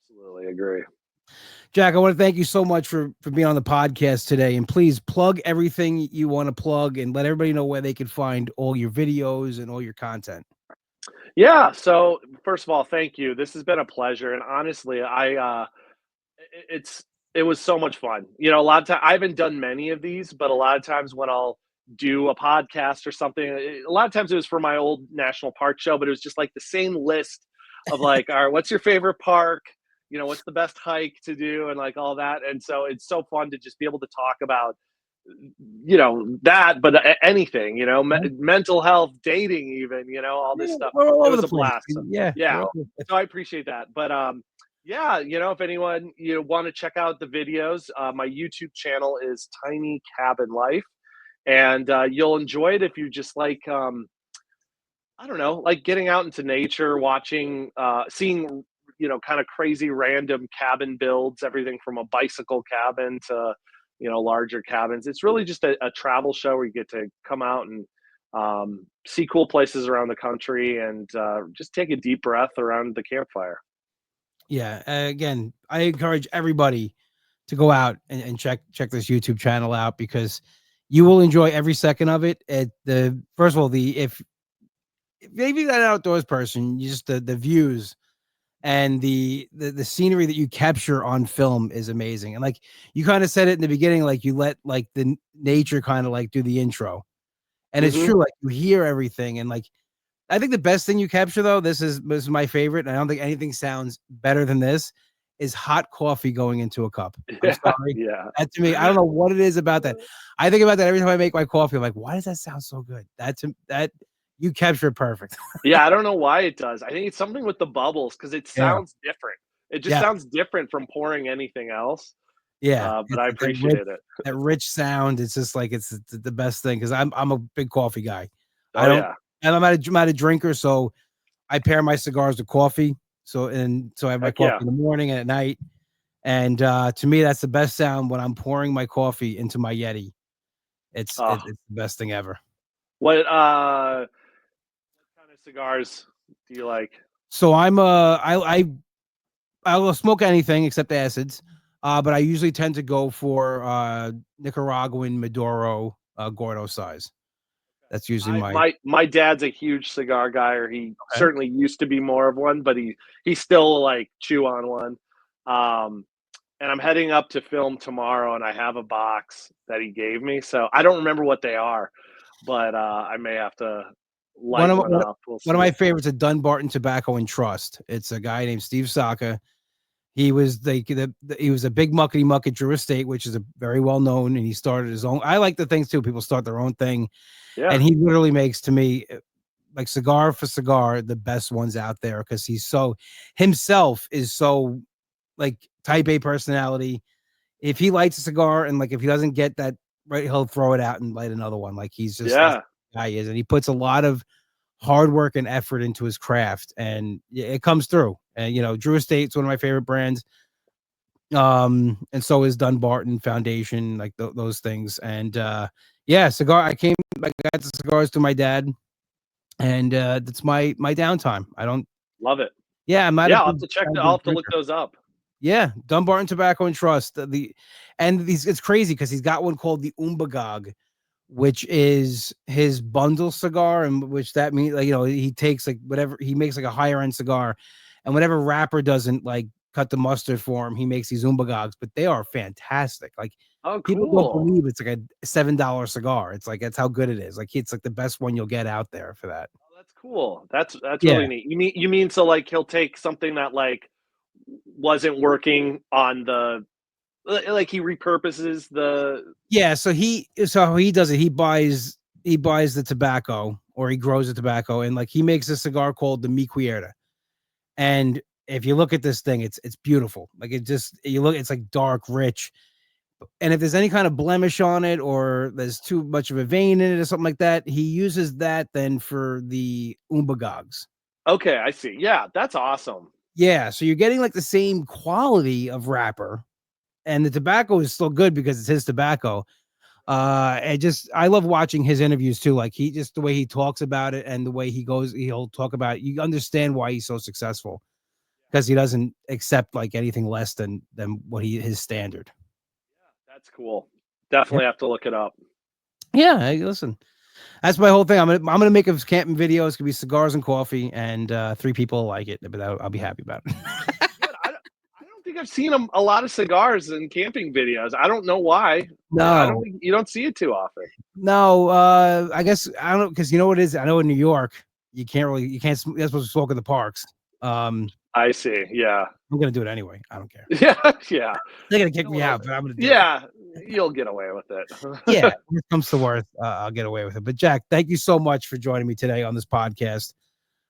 Absolutely agree. Jack, I want to thank you so much for being on the podcast today. And please plug everything you want to plug and let everybody know where they can find all your videos and all your content. Yeah. So first of all, thank you. This has been a pleasure. And honestly, it's it was so much fun. A lot of time I haven't done many of these, but a lot of times when I'll do a podcast or something, a lot of times it was for my old national park show, but it was just like the same list of like, all right, what's your favorite park? What's the best hike to do and like all that. And so it's so fun to just be able to talk about that, but anything, Yeah. mental health, dating, even, all this Yeah, stuff. we're all It over was the a place. blast. So, Yeah, we're yeah. all So I appreciate that. But Yeah, if anyone want to check out the videos, my YouTube channel is Tiny Cabin Life, and you'll enjoy it if you just like I don't know, like getting out into nature, watching, seeing, kind of crazy random cabin builds, everything from a bicycle cabin to, larger cabins. It's really just a travel show where you get to come out and see cool places around the country and just take a deep breath around the campfire. Yeah. Again, I encourage everybody to go out and check this YouTube channel out because you will enjoy every second of it. At the first of all, if maybe that outdoors person, you just the views and the scenery that you capture on film is amazing. And like you kind of said it in the beginning, like you let like the nature kind of like do the intro. And it's Hmm. true, like you hear everything. And like I think the best thing you capture though, this is my favorite, and I don't think anything sounds better than this, is hot coffee going into a cup. I'm Yeah, sorry. yeah. That to me, I don't know what it is about that. I think about that every time I make my coffee. I'm like, why does that sound so good? That you capture it perfect. Yeah, I don't know why it does. I think it's something with the bubbles because it Yeah. sounds different. It just Yeah. sounds different from pouring anything else. Yeah. But It's I like appreciate it. that rich sound. It's just like it's the best thing because I'm a big coffee guy. I Oh don't yeah, and I'm not a drinker, so I pair my cigars with coffee. So I have my heck coffee yeah. in the morning and at night. And to me, that's the best sound when I'm pouring my coffee into my Yeti. It's the best thing ever. What kind of cigars do you like? So I'll smoke anything except acids, but I usually tend to go for Nicaraguan Maduro Gordo size. That's usually I my my dad's a huge cigar guy, or he okay. certainly used to be more of one, but he still like chew on one. Um, and I'm heading up to film tomorrow, and I have a box that he gave me, so I don't remember what they are, but I may have to One light of one one, up. We'll one of see. my favorites is Dunbarton Tobacco and Trust. It's a guy named Steve Saka. He was he was a big muckety muck at Drew Estate, which is a very well known, and he started his own. I like the things too. People start their own thing, Yeah. and he literally makes to me like cigar for cigar the best ones out there because he's so himself is so like type A personality. If he lights a cigar and like if he doesn't get that right, he'll throw it out and light another one. Like he's just that's Yeah. the guy he is, and he puts a lot of hard work and effort into his craft, and it comes through. And Drew Estate's one of my favorite brands. And so is Dunbarton Foundation, like those things. And yeah, cigar. I got the cigars to my dad, and that's my downtime. I don't. Love it. Yeah, I'm not a Yeah, I'll have to I'll big have to look drinker. those up. Yeah, Dunbarton Tobacco and Trust. And these it's crazy because he's got one called the Umbagog, which is his bundle cigar, and which that means like he takes like whatever he makes like a higher end cigar, and whatever rapper doesn't like cut the mustard for him, he makes these Umbagogs, but they are fantastic. Like Oh, people don't cool. believe it's like a $7 cigar. It's like that's how good it is. Like it's like the best one you'll get out there for that. Oh, that's cool. That's Yeah. really neat. You mean so like he'll take something that like wasn't working on the like he repurposes the Yeah, so how he does it, he buys the tobacco or he grows the tobacco and like he makes a cigar called the Mi Quierta. And if you look at this thing, it's beautiful. Like it's like dark, rich. And if there's any kind of blemish on it or there's too much of a vein in it or something like that, he uses that then for the umbagogs. Okay, I see. Yeah, that's awesome. Yeah, so you're getting like the same quality of wrapper, and the tobacco is still good because it's his tobacco. I love watching his interviews too. Like he just the way he talks about it and the way he'll talk about it. You understand why he's so successful because he doesn't accept like anything less than what his standard. That's cool. Yep. Definitely have to look it up. Yeah, hey, listen, that's my whole thing. I'm gonna make a camping video. It's gonna be cigars and coffee, and 3 people like it, but I'll be happy about it. Good. I don't think I've seen a lot of cigars in camping videos. I don't know why. I don't No, think you don't see it too often. no. I guess I don't know because you know what it is. I know in New York you can't you're supposed to smoke in the parks. Um, I see. Yeah. I'm gonna do it anyway. I don't care. Yeah. Yeah. They're gonna kick No, me well, out, but I'm gonna do it. yeah. You'll get away with Yeah, it. when it comes to worth, I'll get away with it. But Jack, thank you so much for joining me today on this podcast.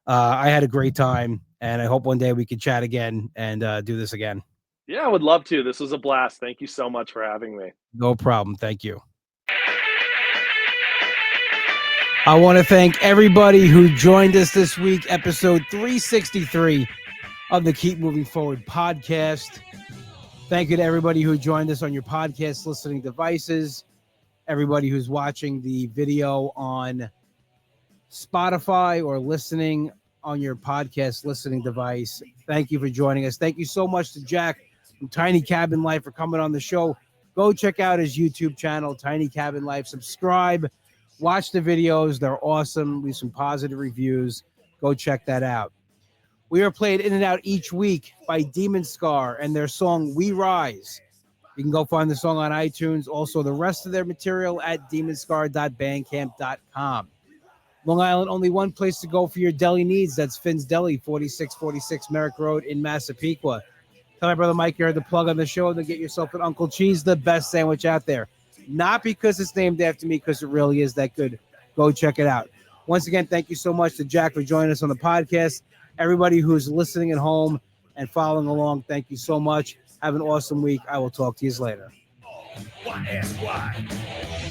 I had a great time, And I hope one day we can chat again and do this again. Yeah, I would love to. This was a blast. Thank you so much for having me. No problem. Thank you. I want to thank everybody who joined us this week, episode 363 of the Keep Moving Forward podcast. Thank you to everybody who joined us on your podcast listening devices, everybody who's watching the video on Spotify or listening on your podcast listening device. Thank you for joining us. Thank you so much to Jack from Tiny Cabin Life for coming on the show. Go check out his YouTube channel, Tiny Cabin Life. Subscribe. Watch the videos. They're awesome. Leave some positive reviews. Go check that out. We are played in and out each week by Demon Scar and their song We Rise. You can go find the song on iTunes. Also, the rest of their material at demonscar.bandcamp.com. Long Island, only one place to go for your deli needs. That's Finn's Deli, 4646 Merrick Road in Massapequa. Tell my brother Mike you heard the plug on the show. Then get yourself an Uncle Cheese, the best sandwich out there. Not because it's named after me, because it really is that good. Go check it out. Once again, thank you so much to Jack for joining us on the podcast. Everybody who's listening at home and following along, thank you so much. Have an awesome week. I will talk to you later. Why?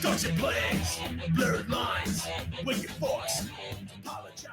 Don't you please blurred lines when you force apologize.